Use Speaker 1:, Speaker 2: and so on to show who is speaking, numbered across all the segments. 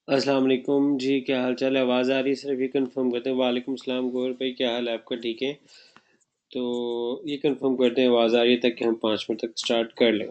Speaker 1: अस्सलाम वालेकुम जी, क्या हाल चाल है? आवाज़ आ रही है? सिर्फ ये कंफर्म करते हैं। वालेकुम सलाम गौर भाई, क्या हाल है आपका? ठीक है। तो ये कंफर्म करते हैं आवाज़ आ रही है, ताकि हम 5 मिनट तक स्टार्ट कर लें।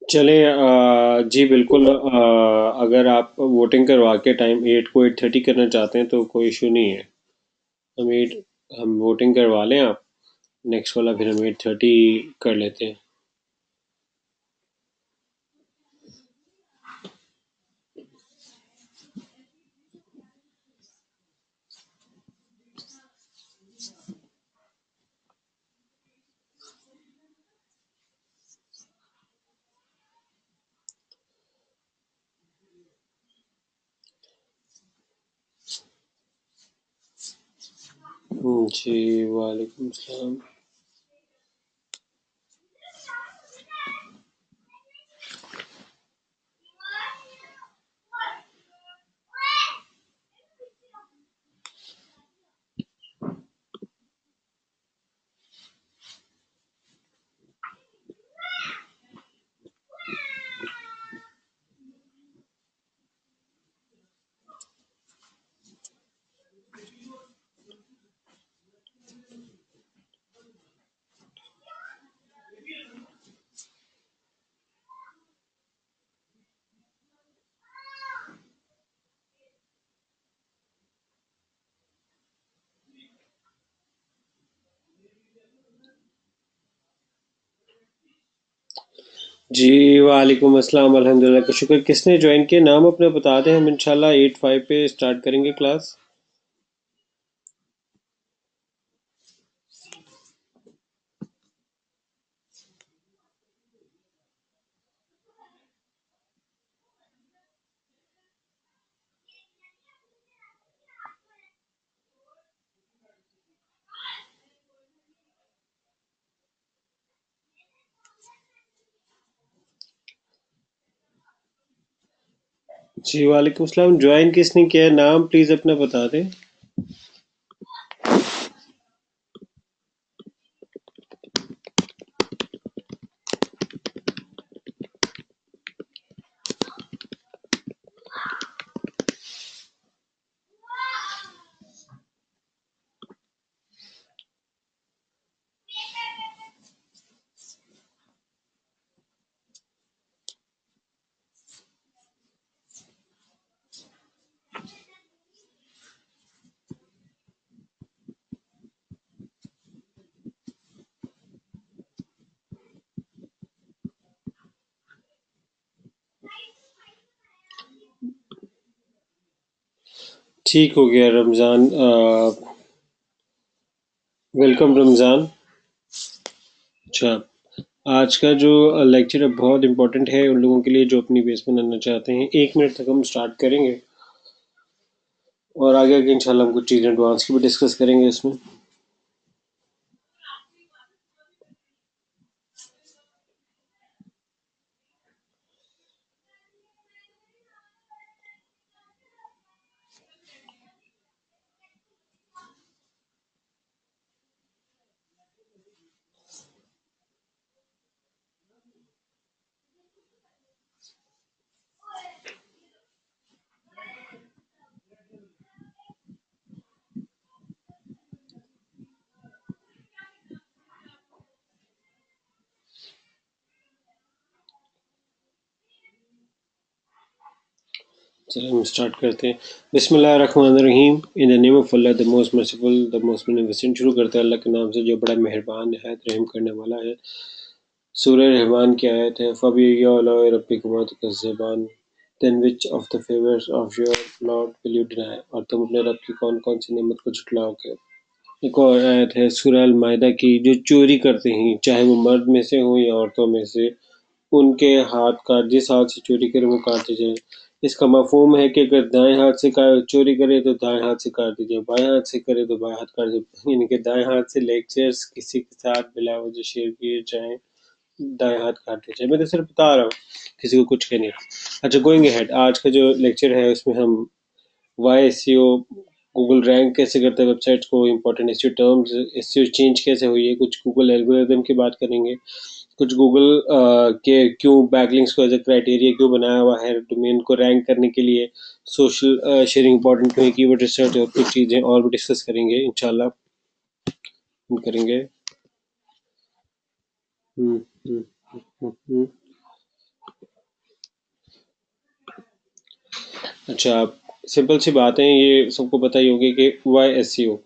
Speaker 1: चलें, जी बिल्कुल। अगर आप वोटिंग करवा के टाइम 8 को 8:30 करना चाहते हैं तो कोई इशू नहीं है। हम 8 हम वोटिंग करवा लें आप। नेक्स्ट वाला फिर हम 8:30 कर लेते हैं। जी वालेकुम सलाम। जी वालेकुम अस्सलाम। अल्हम्दुलिल्लाह का शुक्र। किसने ज्वाइन किया? नाम अपना बता दें, हम इंशाल्लाह 8:05 पे स्टार्ट करेंगे क्लास। जी वालेकुम सलाम। ज्वाइन किसने किया है? नाम प्लीज़ अपना बता दें। ठीक हो गया रमज़ान। वेलकम रमज़ान। अच्छा, आज का जो लेक्चर है बहुत इंपॉर्टेंट है उन लोगों के लिए जो अपनी बेस बनाना चाहते हैं। 1 मिनट तक हम स्टार्ट करेंगे और आगे आगे इंशाल्लाह हम कुछ चीज़ें एडवांस की भी डिस्कस करेंगे इसमें। चलिए हम स्टार्ट करते हैं। बिस्मिल्लाहिर्रहमानिर्रहीम। In the name of Allah the most merciful the most beneficent. शुरू करते हैं अल्लाह के नाम से जो बड़ा मेहरबान निहायत रहम करने वाला है। सूरह रहमान की आयत है, फबिअय्यि आलाइ रब्बिकुमा तुकज़्ज़िबान, then which of the favours of your Lord will you deny, और तुम अपने रब की कौन कौन सी नेमत को झुटलाओगे। एक और आयत है सूरह अल माइदा की, जो चोरी करते हैं चाहे वो मर्द में से हो या औरतों में से, उनके हाथ काट, जिस हाथ से चोरी करे वो काट दीजिए। इसका मफहूम है कि अगर दाएं हाथ से चोरी करे तो दाएं हाथ से काट दीजिए, बाएं हाथ से करे तो बाएं हाथ काट दीजिए। यानी कि दाएं हाथ से लेक्चर्स किसी के साथ बिला वजह शेयर किए जाएं, दाएं हाथ काट दीजिए। मैं तो सिर्फ बता रहा हूँ, किसी को कुछ कहने। अच्छा, गोइंग अहेड, आज का जो लेक्चर है उसमें हम वाई एसईओ, गूगल रैंक कैसे करता है वेबसाइट्स को, important SEO terms, SEO change कैसे हुई है, कुछ गूगल एल्गोरिदम की बात करेंगे, कुछ गूगल के क्यों बैकलिंक्स को एज अ क्राइटेरिया क्यों बनाया हुआ है डोमेन को रैंक करने के लिए, सोशल शेयरिंग इंपॉर्टेंट क्यों है, कीवर्ड रिसर्च और कुछ चीज़ें और भी डिस्कस करेंगे इंशाल्लाह। हम करेंगे। हम्म, हम्म, हम्म। अच्छा, सिंपल सी बात है, ये सबको पता ही होगी कि वाई एसईओ,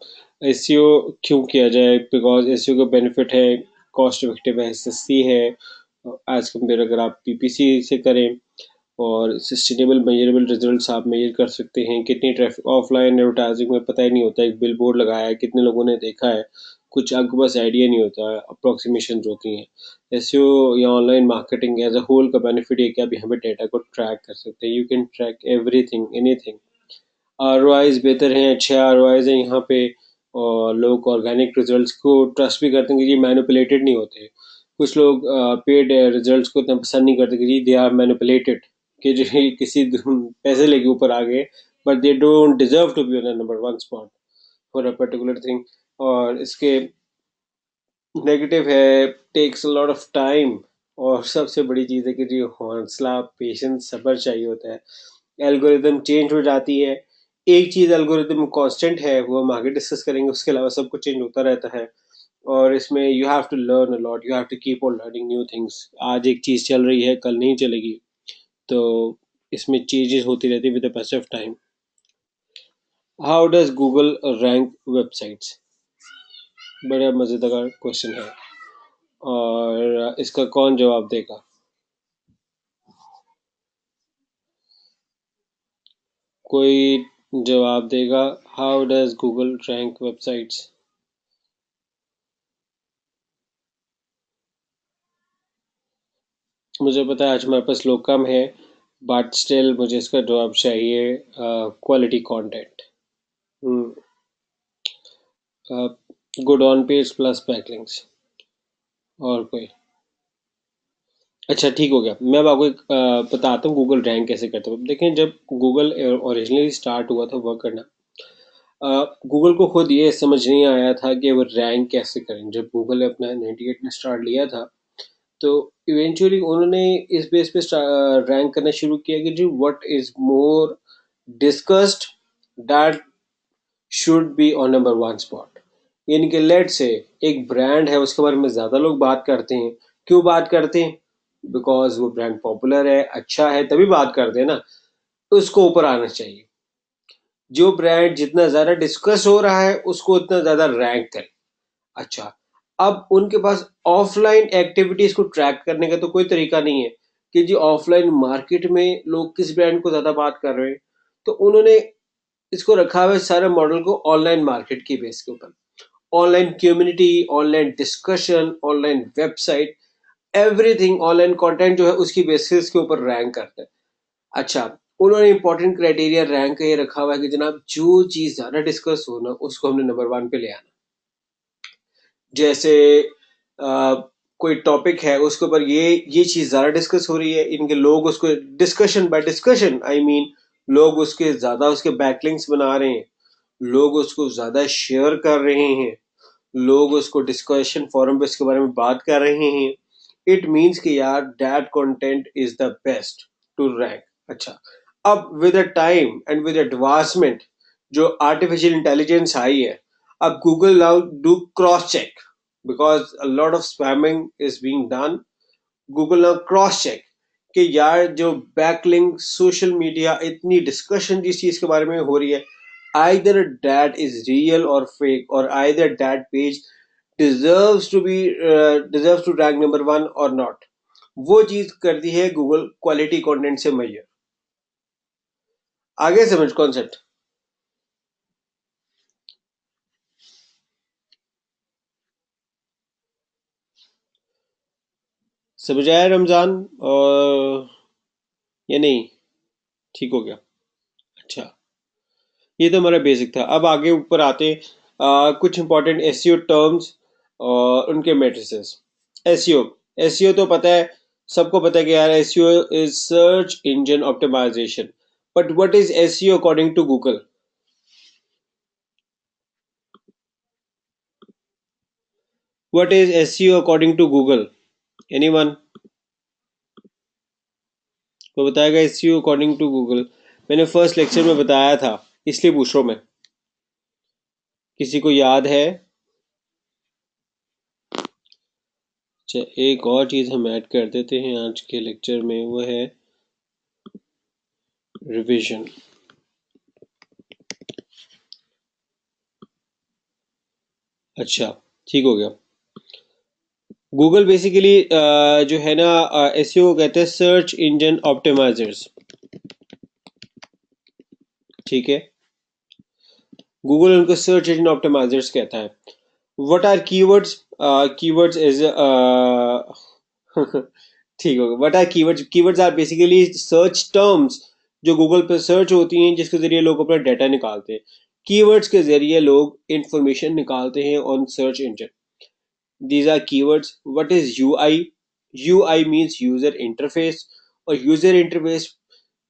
Speaker 1: एसईओ क्यों किया जाए। बिकॉज एसईओ का बेनिफिट है, कॉस्ट इफेक्टिव है, सस्ती है एज कम्पेयर अगर आप पीपीसी से करें, और सस्टेनेबल मेजरेबल रिजल्ट्स आप मेजर कर सकते हैं। कितनी ट्रैफिक ऑफलाइन एडवर्टाइजिंग में पता ही नहीं होता, एक बिल बोर्ड लगाया है कितने लोगों ने देखा है, कुछ आपको बस आइडिया नहीं होता, अप्रोक्सीमेशन होती हैं। एसईओ या online marketing as a whole का बेनिफिट है कि आप यहाँ पे डेटा को ट्रैक कर सकते हैं। You can track everything anything. ROIs बेहतर हैं, अच्छे आरओआईज हैं यहाँ पे, और लोग ऑर्गेनिक रिजल्ट्स को ट्रस्ट भी करते हैं कि ये मैनिपुलेटेड नहीं होते। कुछ लोग पेड रिजल्ट्स को इतना पसंद नहीं करते कि जी दे आर मैनिपुलेटेड, कि जो ये किसी पैसे लेके ऊपर आ गए, but they don't deserve to be on number one spot for a particular thing. और इसके नेगेटिव है, takes a lot of time, और सबसे बड़ी चीज़ है कि जो हौसला, पेशेंस, सब्र चाहिए होता है। एल्गोरिदम चेंज हो जाती है। एक चीज़ एल्गोरिदम कांस्टेंट है, वो हम आगे डिस्कस करेंगे, उसके अलावा सब कुछ चेंज होता रहता है। और इसमें you have to learn a lot, you have to keep on learning new things. आज एक चीज़ चल रही है, कल नहीं चलेगी, तो इसमें चेंजेस होती रहती है with the pass of time. How does Google rank websites? बड़ा मज़ेदार क्वेश्चन है, और इसका कौन जवाब देगा? कोई जवाब देगा? How does Google rank websites? मुझे पता है आज हमारे पास लोग कम है, बट स्टिल मुझे इसका जवाब चाहिए, quality content. Good on page plus backlinks. और कोई? अच्छा, ठीक हो गया। मैं अब आपको एक बताता हूँ गूगल रैंक कैसे करते हैं। देखें, जब गूगल ओरिजिनली स्टार्ट हुआ था वर्क करना, गूगल को खुद ये समझ नहीं आया था कि वो रैंक कैसे करें। जब गूगल ने अपना 98 में स्टार्ट लिया था, तो इवेंचुअली उन्होंने इस बेस पे रैंक करना शुरू किया कि जी what is more discussed, that should be on number one spot. यानी कि लेट से एक ब्रांड है, उसके बारे में ज़्यादा लोग बात करते हैं। क्यों बात करते हैं? बिकॉज वो ब्रांड पॉपुलर है, अच्छा है, तभी बात करते हैं ना। उसको ऊपर आना चाहिए। जो ब्रांड जितना ज़्यादा डिस्कस हो रहा है, उसको उतना ज़्यादा रैंक करें। अच्छा, अब उनके पास ऑफलाइन एक्टिविटीज को ट्रैक करने का तो कोई तरीका नहीं है कि जी ऑफलाइन मार्केट में लोग किस ब्रांड को ज्यादा बात कर रहे हैं। तो उन्होंने इसको रखा हुआ है सारे मॉडल को ऑनलाइन मार्केट की बेस के ऊपर। Online community, online discussion, online website, everything online content जो है उसकी बेसिस के ऊपर रैंक करता है। अच्छा, उन्होंने इंपॉर्टेंट क्राइटेरिया रैंक का ये रखा हुआ है कि जनाब जो चीज ज्यादा डिस्कस हो ना, उसको हमने नंबर वन पे ले आना। जैसे आ, कोई टॉपिक है, उसके ऊपर ये चीज ज्यादा डिस्कस हो रही है, इनके लोग उसको discussion by discussion I mean, लोग उसके ज्यादा उसके बैकलिंक्स बना रहे हैं, लोग उसको ज्यादा शेयर कर रहे हैं, लोग उसको डिस्कशन फोरम पे इसके बारे में बात कर रहे हैं। इट मीन्स कि यार that content is the best to rank. अच्छा, अब with a time and with advancement जो आर्टिफिशियल इंटेलिजेंस आई है, अब Google now do cross check, because a lot of spamming is being done. Google now cross check कि यार जो backlink social media इतनी डिस्कशन जिस चीज के बारे में हो रही है, either that is real or fake, or either that page deserves to rank number 1 or not, वो चीज करती है गूगल क्वालिटी कंटेंट से मैयर। आगे समझ कॉन्सेप्ट? समझ आया रमजान? और या नहीं? ठीक हो गया? अच्छा, ये तो हमारा बेसिक था। अब आगे ऊपर आते हैं कुछ इंपॉर्टेंट एसईओ टर्म्स और उनके मैट्रिसेस। एसईओ, एसईओ तो पता है, सबको पता है कि यार SEO is search engine optimization. But what is SEO according to Google? What is SEO according to Google? Anyone को बताएगा एसईओ अकॉर्डिंग टू गूगल? मैंने फर्स्ट लेक्चर में बताया था, इसलिए पूछ रहा हूं मैं। किसी को याद है? अच्छा, एक और चीज हम ऐड कर देते हैं आज के लेक्चर में, वो है रिवीजन। अच्छा, ठीक हो गया। गूगल बेसिकली जो है ना, एसईओ को कहते हैं सर्च इंजन ऑप्टिमाइजर्स। ठीक है, गूगल उनको सर्च इंजन ऑप्टिमाइजर्स कहता है। What are keywords? Keywords is ठीक होगा। What are keywords? Keywords are basically search terms जो गूगल पर सर्च होती हैं, जिसके जरिए लोग अपना डाटा निकालते हैं। कीवर्ड्स के जरिए लोग इंफॉर्मेशन निकालते हैं on search engine. These are keywords. What is UI? UI means user interface, और यूजर इंटरफेस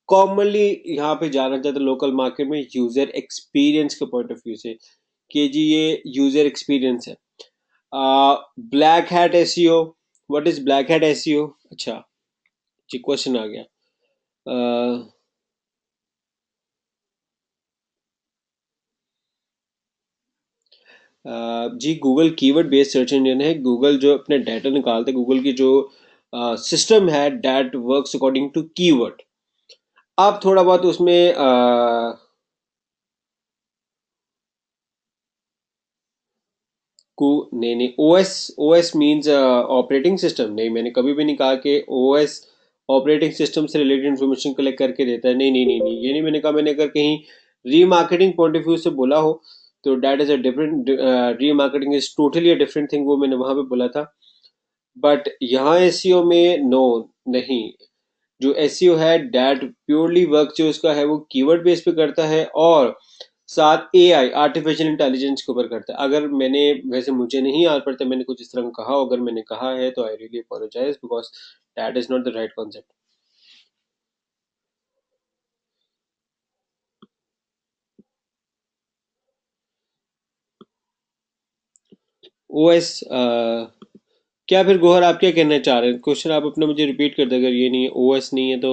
Speaker 1: कॉमनली यहाँ पे जाना जाता है लोकल मार्केट में यूजर एक्सपीरियंस के पॉइंट ऑफ व्यू से, कि जी ये यूजर एक्सपीरियंस है। Black hat SEO. What is black hat SEO? अच्छा जी, क्वेश्चन आ गया। जी, Google keyword based search engine है। गूगल जो अपने डाटा निकालते हैं, गूगल की जो सिस्टम है, that works according to keyword. आप थोड़ा बहुत उसमें को नहीं नहीं, OS, OS means operating system. नहीं, मैंने कभी भी नहीं कहा कि ओएस ऑपरेटिंग सिस्टम से रिलेटेड इन्फॉर्मेशन कलेक्ट करके देता है। नहीं नहीं नहीं नहीं, ये नहीं मैंने कहा। मैंने अगर कहीं रीमार्केटिंग पॉइंट ऑफ व्यू से बोला हो तो that is a different, remarketing is totally a different thing, वो मैंने वहां पे बोला था। बट यहाँ एसईओ में नो, नहीं। जो एसईओ है दैट प्योरली वर्क जो उसका है वो कीवर्ड बेस पे करता है, और साथ एआई, आर्टिफिशियल इंटेलिजेंस के ऊपर करता है। अगर मैंने, वैसे मुझे नहीं याद पड़ता मैंने कुछ इस तरह का कहा, अगर मैंने कहा है तो I really apologize, because that is not the right concept. OS, क्या फिर गोहर आप क्या कहना चाह रहे हैं? क्वेश्चन आप अपना मुझे रिपीट कर दे, अगर ये नहीं है, ओएस नहीं है तो।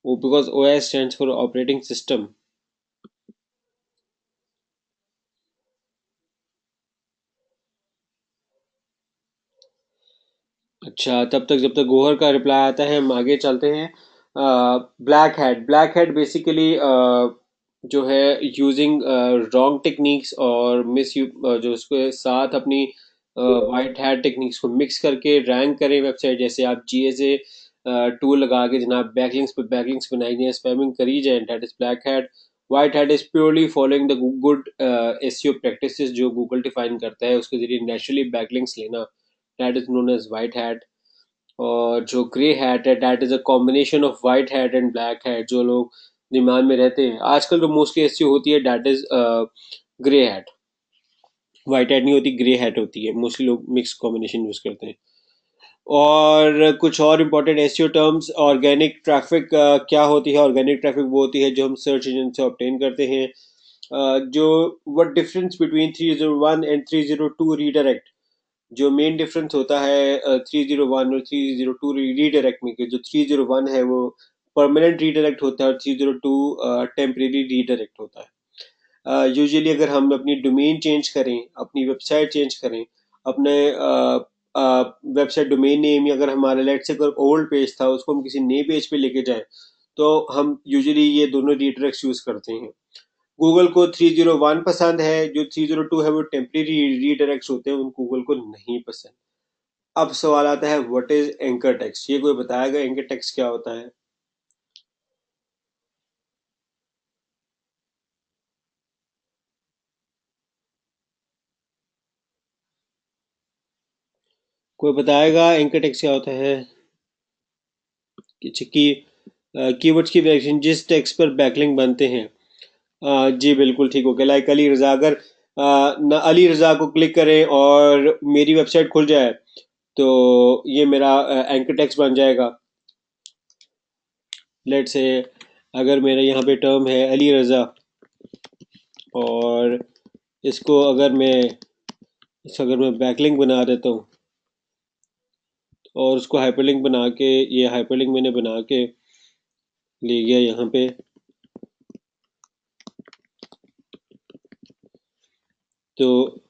Speaker 1: वो because OS stands for operating system. अच्छा, तब तक जब तक गोहर का रिप्लाई आता है हम आगे चलते हैं। Black hat, black hat basically जो है यूजिंग रॉन्ग टेक्निक्स और मिस जो उसके साथ अपनी वाइट हैट टेक्निक्स को मिक्स करके रैंक करें वेबसाइट। जैसे आप जीएसए टूल लगा के जनाब बैकलिंक्स पे बैकलिंक्स बनाई जाए, स्पैमिंग करी जाए, that is black hat. White hat is purely following the good SEO practices जो गूगल डिफाइन करता है, उसके जरिए नेचुरली बैकलिंक्स लेना, that is known as white hat. और जो ग्रे हैट है, that is a combination of white hat and black hat. जो लोग दिमाग में रहते हैं आजकल, जो मोस्टली ऐसी होती है, that is grey hat. White hat नहीं होती, ग्रे हैट होती है। मोस्टली लोग मिक्स कॉम्बिनेशन यूज करते हैं। और कुछ और important SEO terms, organic traffic क्या होती है? ऑर्गेनिक ट्रैफिक वो होती है जो हम सर्च इंजन से ऑब्टेन करते हैं। जो what difference between 301 and 302 redirect? जो मेन डिफरेंस होता है 301 और 302 रीडायरेक्ट में, कि जो 301 है वो परमानेंट रीडायरेक्ट होता है और 302 टेम्परेरी रीडायरेक्ट होता है। यूजुअली अगर हम अपनी डोमेन चेंज करें, अपनी वेबसाइट चेंज करें, अपने वेबसाइट डोमेन नेम, या अगर हमारा लेट से कोई ओल्ड पेज था उसको हम किसी नए पेज पे लेके जाएं, तो हम यूजुअली ये दोनों रीडायरेक्ट्स यूज करते हैं। गूगल को 301 पसंद है, जो 302 है वो टेम्परेरी रीडायरेक्ट्स होते हैं, उन गूगल को नहीं पसंद। अब सवाल आता है व्हाट इज एंकर टेक्स्ट। ये कोई बताएगा एंकर टेक्स्ट क्या होता है? कोई बताएगा एंकर टेक्स्ट क्या होता है? कि कीवर्ड्स की वैल्यूएशन जिस टेक्स्ट पर बैकलिंक बनते हैं। जी बिल्कुल ठीक हो गया। लाइक अली रजा, अगर अली रजा को क्लिक करें और मेरी वेबसाइट खुल जाए तो ये मेरा एंकर टेक्स्ट बन जाएगा। लेट से अगर मेरा यहाँ पे टर्म है अली रजा, और इसको अगर मैं बैकलिंक बना देता हूँ और उसको हाइपरलिंक बना के, ये हाइपरलिंक मैंने बना के ले गया यहाँ पे, तो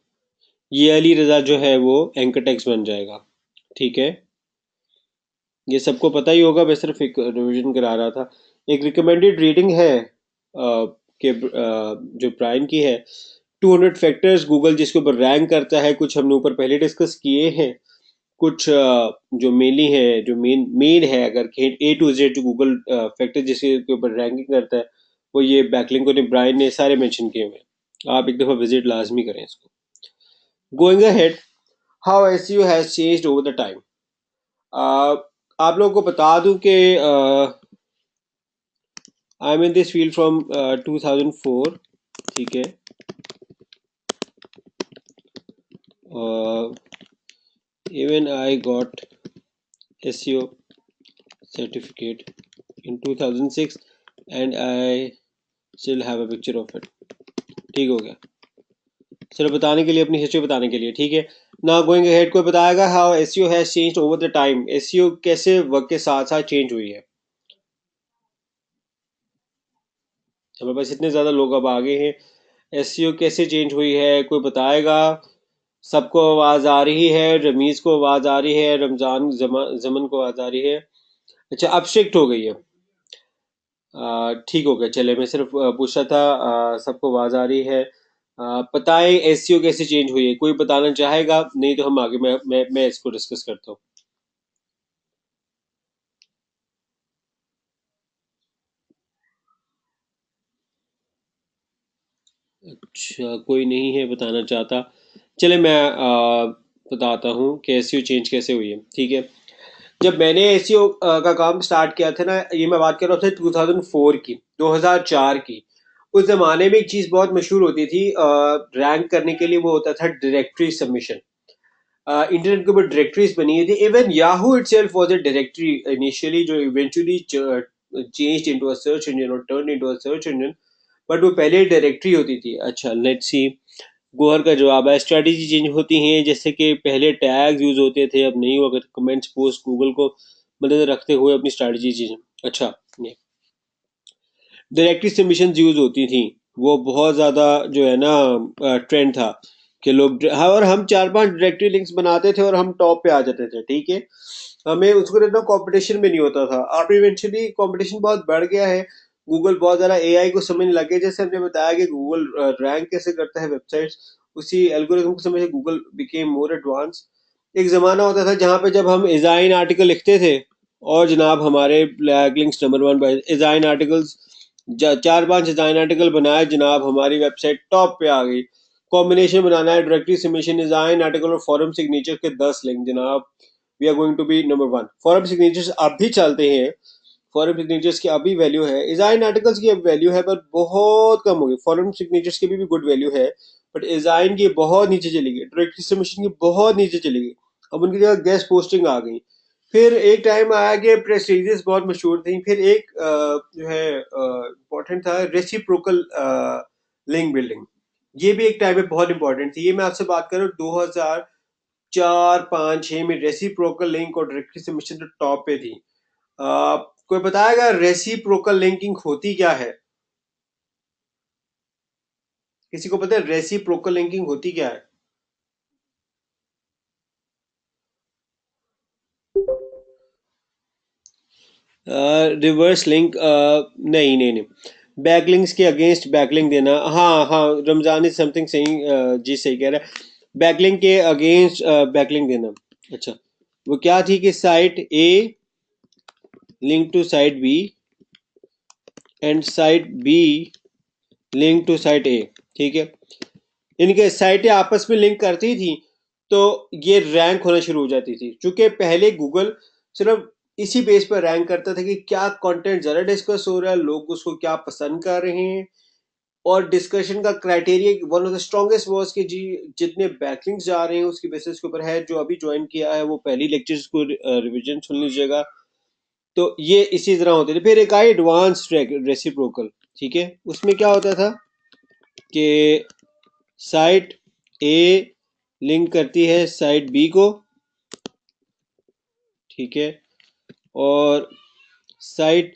Speaker 1: ये अली रजा जो है वो एंकर टेक्स्ट बन जाएगा। ठीक है, ये सबको पता ही होगा, मैं सिर्फ एक रिवीजन करा रहा था। एक रिकमेंडेड रीडिंग है जो ब्रायन की है, 200 फैक्टर्स गूगल जिसके ऊपर रैंक करता है। कुछ हमने ऊपर पहले डिस्कस किए हैं, कुछ जो मेनली है, जो मेन है, अगर ए टू जेड जो गूगल फैक्टर जिसके ऊपर रैंकिंग करता है, वो ये बैकलिंक ने ब्रायन ने सारे मेंशन किए हुए हैं। आप एक दफ़ा विजिट लाजमी करें इसको। Going ahead, how SEO has changed over the time. आप लोगों को बता दूं कि I am in this field from 2004। ठीक है, even I got SEO certificate in 2006 and I still have a picture of it। ठीक हो गया, सिर्फ बताने के लिए, अपनी हिस्ट्री बताने के लिए। ठीक है, ना गोइंग अहेड, कोई बताएगा how SEO has changed over the time. SEO कैसे वक्त के साथ साथ चेंज हुई है। हमारे पास इतने ज़्यादा लोग अब आ गए हैं, एसईओ कैसे चेंज हुई है कोई बताएगा? सबको आवाज़ आ रही है, रमीज़ को आवाज़ आ रही है, रमज़ान जमन को आवाज़ आ रही है। अच्छा, अब स्ट्रिक्ट हो गई है। ठीक हो गया, चले, मैं सिर्फ पूछ रहा था। सबको आवाज़ आ रही है। बताएं एसईओ कैसे चेंज हुई है, कोई बताना चाहेगा? नहीं तो हम आगे मैं इसको डिस्कस करता हूँ। अच्छा, कोई नहीं है बताना चाहता। चले, मैं बताता हूँ कि एसईओ चेंज कैसे हुई है। ठीक है, जब मैंने एसईओ का काम स्टार्ट किया था ना, ये मैं बात कर रहा था 2004 की, 2004 की। उस जमाने में एक चीज बहुत मशहूर होती थी रैंक करने के लिए, वो होता था डायरेक्टरी सबमिशन। इंटरनेट के ऊपर डायरेक्टरीज बनी हुई थी। Even Yahoo itself was a directory initially, जो eventually changed into a search engine और turn into a search engine, but वो पहले डायरेक्टरी होती थी। अच्छा, लेट्स सी गोहर का जवाब है। स्ट्रेटेजी चेंज होती हैं, जैसे कि पहले टैग्स यूज होते थे, अब नहीं होगा। कमेंट्स पोस्ट गूगल को मदद रखते हुए अपनी स्ट्रेटेजी चेंज। अच्छा, डायरेक्टरी सबमिशन यूज होती थी, वो बहुत ज़्यादा जो है ना ट्रेंड था कि लोग, हाँ, और हम 4-5 डायरेक्टरी लिंक्स बनाते थे और हम टॉप पे आ जाते थे। ठीक है, हमें उसको इतना कंपटीशन भी नहीं होता था। अब इवेंचुअली कंपटीशन बहुत बढ़ गया है, गूगल बहुत ज़्यादा एआई को समझने लगे। जैसे हमने बताया कि गूगल रैंक कैसे करता है वेबसाइट्स, उसी एल्गोरिथम को समझ गूगल बिकेम मोर एडवांस। एक ज़माना होता था जहाँ पे जब हम डिज़ाइन आर्टिकल लिखते थे, और जनाब हमारे black links number 1 by design articles, 4-5 design article बनाए जनाब, हमारी वेबसाइट टॉप पे आ गई। कॉम्बिनेशन बनाना है, डायरेक्टरी सबमिशन, डिज़ाइन आर्टिकल और फॉरम सिग्नेचर के 10 लिंक जनाब, we are going to be number 1। Forum signatures अब भी चलते हैं, फॉरम सिग्नेचर्स की अभी वैल्यू है, डिजाइन आर्टिकल्स की अब वैल्यू है पर बहुत कम हो गई। फॉरम सिग्नेचर्स की भी गुड वैल्यू है, बट डिजाइन की बहुत नीचे चली गई, डायरेक्टरी सबमिशन की बहुत नीचे चली गई। अब उनकी जगह गेस्ट पोस्टिंग आ गई। फिर एक टाइम आया कि प्रेस्टीजियस बहुत मशहूर थी। फिर एक जो है इम्पोर्टेंट था रेसिप्रोकल लिंक बिल्डिंग। ये भी एक टाइम में बहुत इंपॉर्टेंट थी। ये मैं आपसे बात कर रहा हूँ 2004-5-6 में रेसिप्रोकल लिंक और डायरेक्टरी सबमिशन तो टॉप पे थी। कोई बताएगा रेसिप्रोकल लिंकिंग होती क्या है? किसी को पता है रेसिप्रोकल लिंकिंग होती क्या है? रिवर्स लिंक, नहीं नहीं नहीं, बैकलिंक्स के अगेंस्ट बैकलिंक देना, हाँ हाँ, रमजान इज समथिंग सही, जी सही कह रहा है, बैकलिंक के अगेंस्ट बैकलिंक देना। अच्छा, वो क्या थी कि site A link to site B and site B link to site A, ठीक है, इनके साइटें आपस में लिंक करती थी तो ये रैंक होना शुरू हो जाती थी। चूंकि पहले गूगल सिर्फ इसी बेस पर रैंक करता था कि क्या कंटेंट ज़्यादा डिस्कस हो रहा है, लोग उसको क्या पसंद कर रहे हैं, और डिस्कशन का criteria one of the strongest was कि जी जितने बैकलिंक्स जा रहे हैं उसकी बेसिस के ऊपर है। जो अभी ज्वाइन किया है वो पहली लेक्चर्स को रिवीजन सुन लीजिएगा। तो ये इसी तरह होते थे। फिर एक आई एडवांस रेसिप्रोकल, ठीक है, उसमें क्या होता था कि साइट ए लिंक करती है साइट बी को, ठीक है, और साइट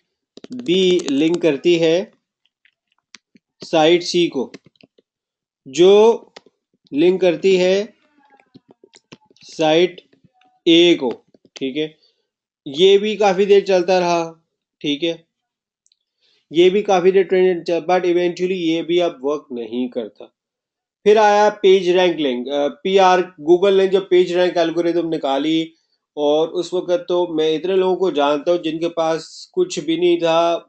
Speaker 1: बी लिंक करती है साइट सी को, जो लिंक करती है साइट ए को, ठीक है। ये भी काफ़ी देर चलता रहा, ठीक है, ये भी काफ़ी देर ट्रेंड, बट इवेंचुअली ये भी अब वर्क नहीं करता। फिर आया page rank link, PR, Google ने जब पेज रैंक एल्गोरिदम निकाली, और उस वक्त तो मैं इतने लोगों को जानता हूँ जिनके पास कुछ भी नहीं था,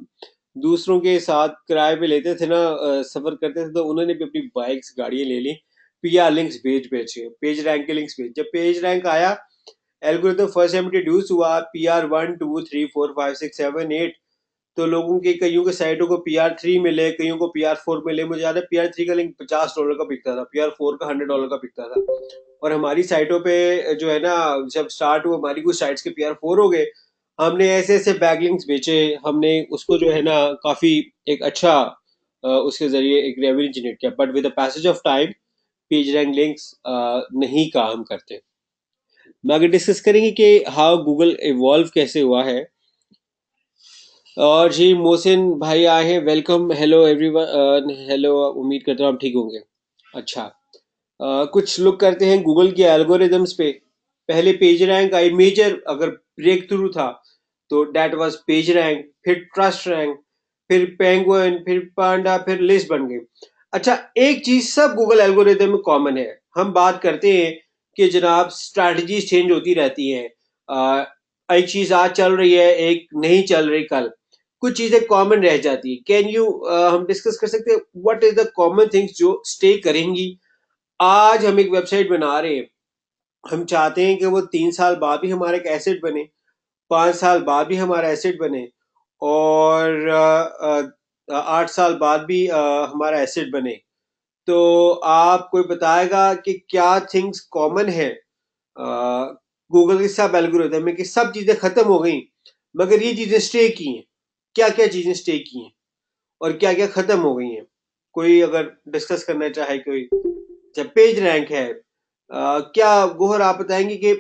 Speaker 1: दूसरों के साथ किराए पे लेते थे ना, सफर करते थे, तो उन्होंने भी अपनी बाइक्स गाड़ियां ले ली, पीआर लिंक्स भेज भेज के, पेज रैंक के लिंक्स भेज। जब पेज रैंक आया, एल्गोरिथम फर्स्ट टाइम इंट्रोड्यूस हुआ, पीआर 1 2 3 4 5 6 7 8, तो लोगों के कईयों के साइटों को PR3 मिले, कईयों को PR4 मिले। मुझे याद है PR3 का लिंक $50 का बिकता था, PR4 का $100 का बिकता था। और हमारी साइटों पे जो है ना, जब स्टार्ट हुआ हमारी कुछ साइट्स के PR4 हो गए, हमने ऐसे ऐसे बैकलिंक्स बेचे, हमने उसको जो है ना काफी एक अच्छा उसके जरिए एक रेवेन्यू जनरेट किया। But with the passage of time page rank links नहीं काम करते। मैं आगे डिस्कस करेंगे कि हाउ गूगल इवॉल्व कैसे हुआ है। और जी मोहसिन भाई आए हैं, वेलकम, हेलो एवरीवन, हेलो, उम्मीद करता हूँ आप ठीक होंगे। अच्छा, कुछ लुक करते हैं गूगल के एल्गोरिदम्स पे। पहले पेज रैंक आई, मेजर अगर ब्रेक थ्रू था तो डेट वाज पेज रैंक, फिर ट्रस्ट रैंक, फिर पेंगुइन, फिर पांडा, फिर लिस्ट बन गई। अच्छा, एक चीज सब गूगल एल्गोरिदम में कॉमन है, हम बात करते हैं कि जनाब स्ट्रैटेजीज चेंज होती रहती हैं, एक चीज आज चल रही है, एक नहीं चल रही कल, कुछ चीजें कॉमन रह जाती है। कैन यू हम डिस्कस कर सकते हैं what is the common things जो स्टे करेंगी। आज हम एक वेबसाइट बना रहे हैं, हम चाहते हैं कि वो 3 साल बाद भी हमारा एक एसेट बने, 5 साल बाद भी हमारा एसेट बने, और 8 साल बाद भी हमारा एसेट बने। तो आप कोई बताएगा कि क्या थिंग्स कॉमन है गूगल के सब एल्गोरिथम में, कि सब चीजें खत्म हो गई मगर ये चीजें स्टे की हैं। क्या क्या चीजें स्टे की हैं और क्या क्या खत्म हो गई हैं? कोई अगर डिस्कस करना चाहे कोई। जब पेज रैंक है, क्या गोहर आप बताएंगे कि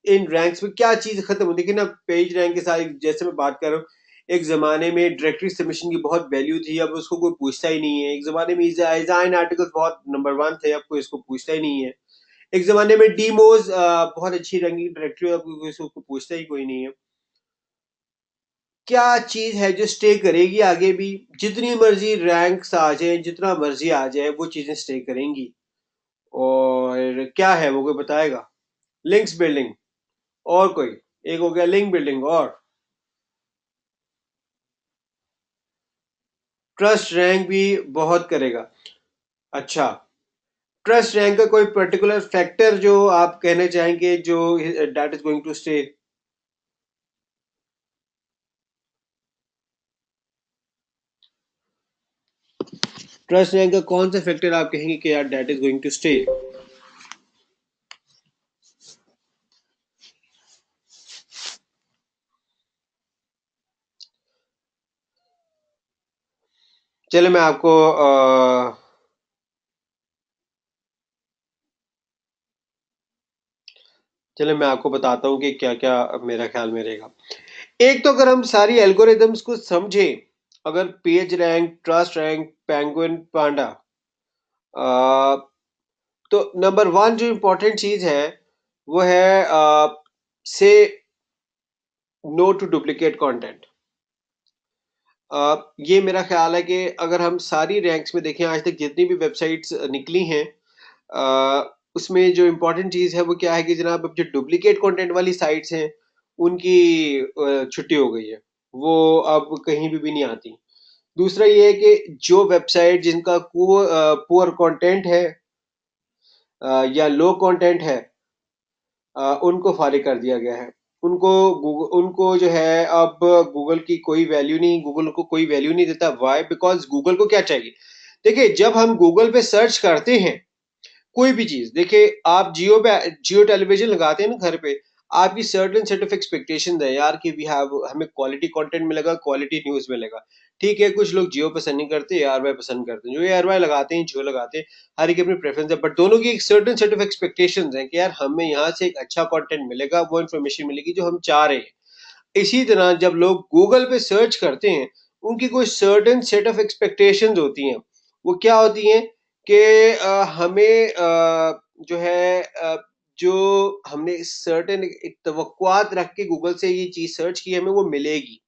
Speaker 1: इन रैंक्स में क्या चीज खत्म हो? देखिए ना, पेज रैंक के साथ जैसे मैं बात कर रहा हूँ, एक जमाने में डायरेक्टरी सबमिशन की बहुत वैल्यू थी, अब उसको कोई पूछता ही नहीं है। एक जमाने में डिजाइन आर्टिकल्स बहुत नंबर वन थे, अब कोई इसको पूछता ही नहीं है। एक जमाने में डीमोज बहुत अच्छी रैंकिंग डायरेक्टरी, अब कोई इसको पूछता ही कोई नहीं है। क्या चीज है जो स्टे करेगी आगे भी? जितनी मर्जी रैंक्स आ जाए, जितना मर्जी आ जाए, वो चीजें स्टे करेंगी। और क्या है वो, कोई बताएगा? लिंक्स बिल्डिंग, और कोई? एक हो गया लिंक बिल्डिंग, और ट्रस्ट रैंक भी बहुत करेगा। अच्छा, ट्रस्ट रैंक का कोई पर्टिकुलर फैक्टर जो आप कहना चाहेंगे जो that is going to stay? Trust rank का कौन सा फैक्टर आप कहेंगे कि यार that is going to stay? चले मैं आपको चले मैं आपको बताता हूँ कि क्या क्या मेरा ख्याल में रहेगा। एक तो अगर हम सारी एल्गोरिदम्स को समझें, अगर page rank, trust rank, Penguin, Panda, तो नंबर वन जो इम्पोर्टेंट चीज है वो है से नो टू डुप्लीकेट कंटेंट। ये मेरा ख्याल है कि अगर हम सारी रैंक्स में देखें, आज तक जितनी भी वेबसाइट्स निकली हैं, उसमें जो इम्पोर्टेंट चीज़ है वो क्या है कि जनाब, अब जो डुप्लीकेट कंटेंट वाली साइट्स हैं उनकी छुट्टी हो गई है, वो अब कहीं भी नहीं आती। दूसरा ये है कि जो वेबसाइट जिनका पुअर कंटेंट है या लो कंटेंट है, उनको खाली कर दिया गया है। उनको जो है अब गूगल की कोई वैल्यू नहीं, गूगल को कोई वैल्यू नहीं देता। वाई? बिकॉज गूगल को क्या चाहिए? देखिए, जब हम गूगल पे सर्च करते हैं कोई भी चीज, देखिए आप जियो टेलीविजन लगाते हैं ना घर पे, आपकी सर्टेन सेट ऑफ एक्सपेक्टेशंस है यार कि वी हैव, हमें क्वालिटी कंटेंट मिलेगा, क्वालिटी न्यूज मिलेगा। ठीक है, कुछ लोग जियो पसंद नहीं करते, एआरवाई पसंद करते हैं, जो एआरवाई लगाते हैं, जियो लगाते हैं, हर एक अपनी प्रेफरेंस है, बट दोनों की एक सर्टेन सेट ऑफ एक्सपेक्टेशंस है कि यार हमें यहाँ से एक अच्छा कंटेंट मिलेगा, वो इन्फॉर्मेशन मिलेगी जो हम चाह रहे हैं। इसी तरह जब लोग गूगल पे सर्च करते हैं, उनकी कोई सर्टेन सेट ऑफ एक्सपेक्टेशंस होती हैं। वो क्या होती हैं कि हमें जो है जो हमने सर्टेन एक तवक्कुआत रख के गूगल से ये चीज सर्च की, हमें वो मिलेगी,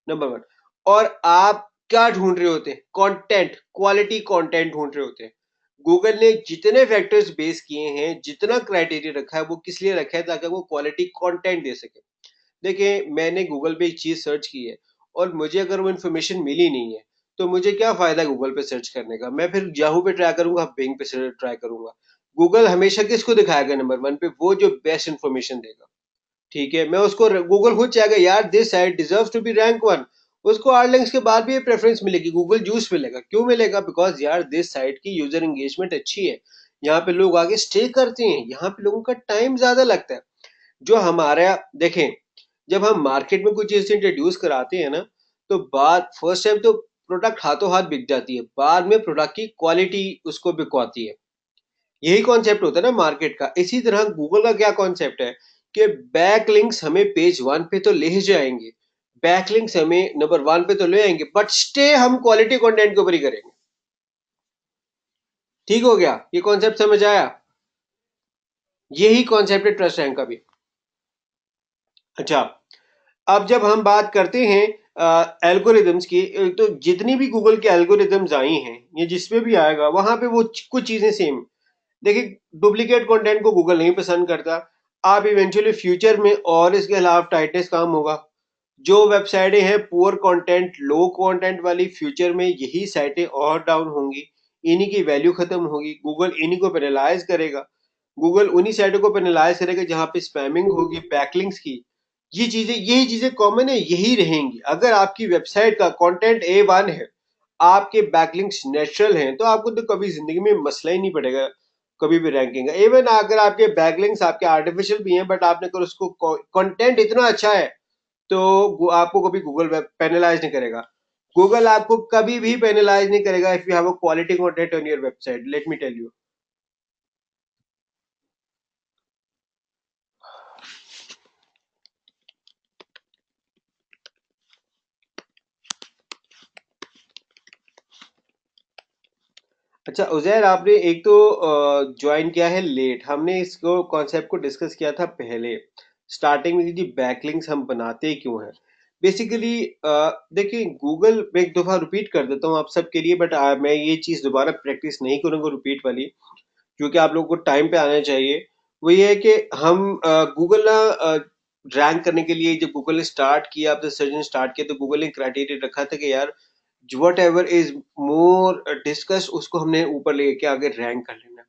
Speaker 1: नंबर वन। और आप क्या ढूंढ रहे होते हैं? कंटेंट, क्वालिटी कंटेंट ढूंढ रहे होते हैं। गूगल ने जितने फैक्टर्स बेस किए हैं, जितना क्राइटेरिया रखा है, वो किस लिए रखा है? ताकि वो क्वालिटी कंटेंट दे सके। देखिए, मैंने गूगल पे एक चीज सर्च की है और मुझे अगर वो इन्फॉर्मेशन मिली नहीं है, तो मुझे क्या फायदा गूगल पे सर्च करने का? मैं फिर याहू पे ट्राई करूंगा, बिंग पे ट्राई करूंगा। गूगल हमेशा किसको दिखाएगा नंबर वन पे? वो जो बेस्ट इन्फॉर्मेशन देगा। ठीक है, मैं उसको, गूगल खुद चाहेगा यार this site deserves to be rank one, उसको 8 लिंक्स के बाद भी ये प्रेफरेंस मिलेगी, गूगल जूस मिलेगा। क्यों मिलेगा? बिकॉज यार दिस साइट की यूजर एंगेजमेंट अच्छी है, यहाँ पे लोग आगे स्टे करते हैं, यहाँ पे लोगों का टाइम ज्यादा लगता है। जो हमारा, देखें, जब हम मार्केट में कोई चीज इंट्रोड्यूस कराते हैं ना, तो बाद फर्स्ट टाइम तो प्रोडक्ट हाथों हाथ बिक जाती है, बाद में प्रोडक्ट की क्वालिटी उसको बिकवाती है। यही कॉन्सेप्ट होता है ना मार्केट का। इसी तरह गूगल का क्या कॉन्सेप्ट है कि बैकलिंक्स हमें पेज वन पे तो ले ही जाएंगे, बैकलिंक्स हमें नंबर वन पे तो ले आएंगे, बट स्टे हम क्वालिटी कंटेंट के ऊपर ही करेंगे। ठीक हो गया? ये कॉन्सेप्ट समझ आया? यही कॉन्सेप्ट है ट्रस्ट रैंक का भी। अच्छा, अब जब हम बात करते हैं एल्गोरिदम्स की, तो जितनी भी गूगल के एल्गोरिदम्स आई हैं, ये जिसपे भी आएगा वहां पे वो कुछ चीजें सेम। देखिए, डुप्लीकेट कंटेंट को गूगल नहीं पसंद करता। आप इवेंचुअली फ्यूचर में और इसके खिलाफ टाइटनेस काम होगा। जो वेबसाइटें हैं पुअर कंटेंट, लो कंटेंट वाली, फ्यूचर में यही साइटें और डाउन होंगी, इन्हीं की वैल्यू खत्म होगी, गूगल इन्हीं को पेनलाइज करेगा। गूगल उन्हीं साइटों को पेनलाइज करेगा जहां पे स्पैमिंग होगी, बैकलिंक्स की। यही चीजें कॉमन है, यही रहेंगी। अगर आपकी वेबसाइट का कंटेंट A1 है, आपके बैकलिंक्स नेचुरल हैं, तो आपको तो कभी जिंदगी में मसला ही नहीं पड़ेगा कभी भी रैंकिंग का। इवन अगर आपके बैकलिंक्स आपके आर्टिफिशियल भी हैं, बट आपने अगर उसको कंटेंट इतना अच्छा है, तो आपको कभी गूगल पेनलाइज नहीं करेगा। गूगल आपको कभी भी पेनलाइज नहीं करेगा if you have a quality content on your website, let me tell you. अच्छा उजैर, आपने एक तो ज्वाइन किया है लेट, हमने इसको कॉन्सेप्ट को डिस्कस किया था पहले स्टार्टिंग में कि बैकलिंक्स हम बनाते क्यों हैं। बेसिकली देखिए, गूगल, मैं एक दफा रिपीट कर देता हूँ आप सबके लिए, बट मैं ये चीज़ दोबारा प्रैक्टिस नहीं करूँगा रिपीट वाली, क्योंकि आप लोगों को टाइम पे आना चाहिए। वो ये है कि हम गूगल ना रैंक करने के लिए, जब गूगल ने स्टार्ट किया, आपने सर्च स्टार्ट किया, तो गूगल ने क्राइटेरिया रखा था कि यार what ever is more discuss, उसको हमने ऊपर लेके आगे रैंक कर लेना।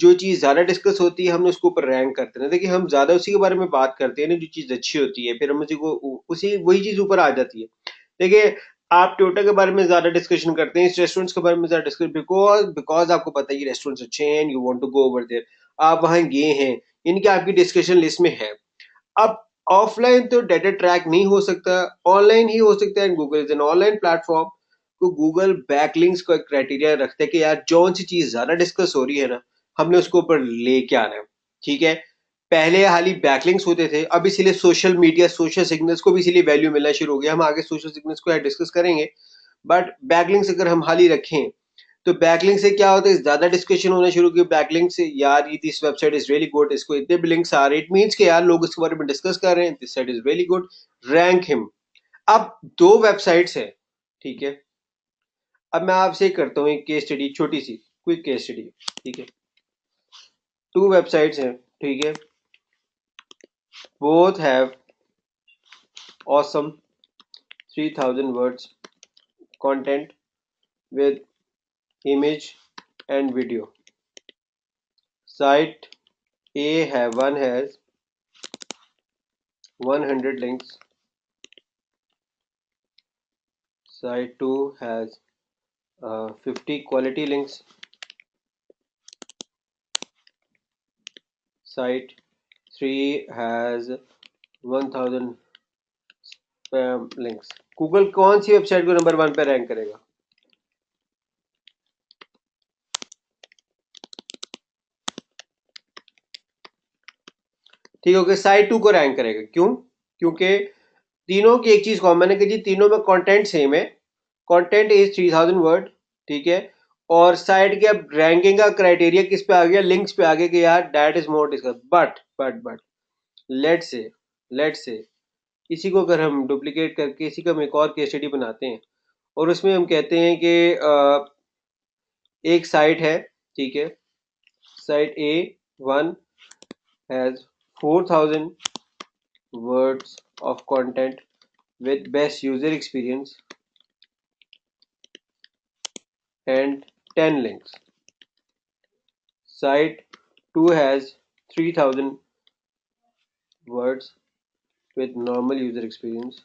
Speaker 1: जो चीज ज्यादा डिस्कस होती है हमने उसको ऊपर रैंक करते हैं। देखिए, हम ज्यादा उसी के बारे में बात करते हैं ना, जो चीज अच्छी होती है, फिर हम उसी को उसी वही चीज ऊपर आ जाती है। देखिए, आप टोयोटा के बारे में ज्यादा डिस्कशन करते हैं, इस रेस्टोरेंट्स के बारे में ज्यादा डिस्कस, बिकॉज बिकॉज आपको पता है कि रेस्टोरेंट्स अच्छे हैं and you want to go over there, आप वहां गए हैं, इनके आपकी डिस्कशन लिस्ट में है। अब ऑफलाइन तो डेटा ट्रैक नहीं हो सकता, ऑनलाइन ही हो सकता है, Google is an online platform. तो गूगल बैकलिंक्स को एक क्राइटेरिया रखते हैं कि यार जौन सी चीज ज्यादा डिस्कस हो रही है ना, हमने उसको ऊपर लेके आना है। ठीक है, पहले हाली बैकलिंक्स होते थे, अब इसीलिए सोशल मीडिया, सोशल सिग्नल्स को भी इसीलिए वैल्यू मिलना शुरू हो गया। हम आगे सोशल सिग्नल्स को डिस्कस करेंगे, बट बैकलिंक्स अगर हम हाली रखें,
Speaker 2: तो बैकलिंक से क्या होता है, ज्यादा डिस्कशन होना शुरू की बैकलिंक से, यार ये this website is really good, इसको इतने भी लिंक्स आ रहे, इट मींस कि यार लोग इसके बारे में डिस्कस कर रहे हैं, this site is really good, rank him. अब दो वेबसाइट्स है, ठीक है। अब मैं आपसे करता हूँ एक केस स्टडी, छोटी सी क्विक केस स्टडी, ठीक है। टू वेबसाइट्स हैं, ठीक है, both have awesome 3000 words content with image and video. Site A has 100 links. Site 2 has 50 quality links. Site 3 has 1000 spam links. Google कौन सी वेबसाइट को नंबर 1 पे rank करेगा? ठीक है, ओके, साइट 2 को रैंक करेगा। क्यों? क्योंकि तीनों की एक चीज कॉमन है कि जी तीनों में कंटेंट सेम है, कंटेंट इज 3000 वर्ड, ठीक है। और साइट के अब रैंकिंग का क्राइटेरिया किस पे आ गया? लिंक्स पे आ गया कि यार that is more discuss. But let's say इसी को अगर हम डुप्लीकेट करके इसी का हम एक और केस स्टडी बनाते हैं और उसमें हम कहते हैं कि एक साइट है, ठीक है, site A1 has 4000 words of content with best user experience and 10 links. Site 2 has 3000 words with normal user experience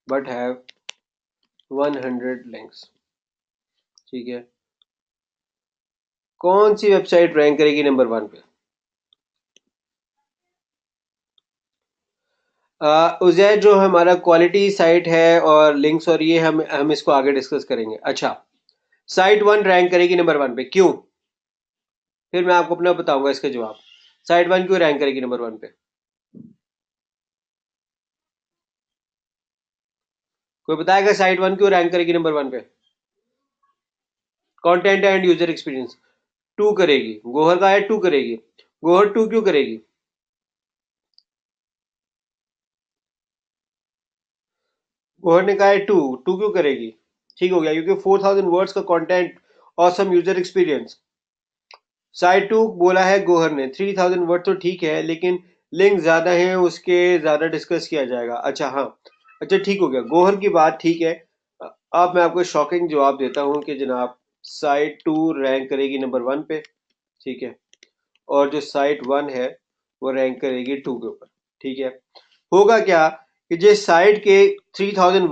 Speaker 2: but have 100 links, ठीक है। कौन सी वेबसाइट रैंक करेगी नंबर 1 पे? उजैर जो हमारा क्वालिटी साइट है और लिंक्स और ये हम इसको आगे डिस्कस करेंगे। अच्छा, साइट 1 रैंक करेगी नंबर 1 पे, क्यों? फिर मैं आपको अपना बताऊंगा इसका जवाब। साइट 1 क्यों रैंक करेगी नंबर 1 पे? कोई बताएगा साइट 1 क्यों रैंक करेगी नंबर 1 पे? कंटेंट एंड यूजर एक्सपीरियंस 2 करेगी। गोहर का है 2 करेगी। गोहर 2 क्यों करेगी? गोहर ने कहा है 2, 2 क्यों करेगी? ठीक हो गया, क्योंकि 4000 वर्ड्स का content, awesome user experience. Side 2 बोला है गोहर ने, 3000 वर्ड तो ठीक है, लेकिन लिंक ज्यादा हैं, उसके ज्यादा डिस्कस किया जाएगा। अच्छा हाँ, अच्छा ठीक हो गया, गोहर की बात ठीक है। अब मैं आपको शॉकिंग जवाब देता हूँ कि जनाब साइट 2 रैंक करेगी नंबर 1 पे, ठीक है, और जो साइट 1 है वो रैंक करेगी 2 के ऊपर, ठीक है। होगा क्या कि जिस साइट के 3000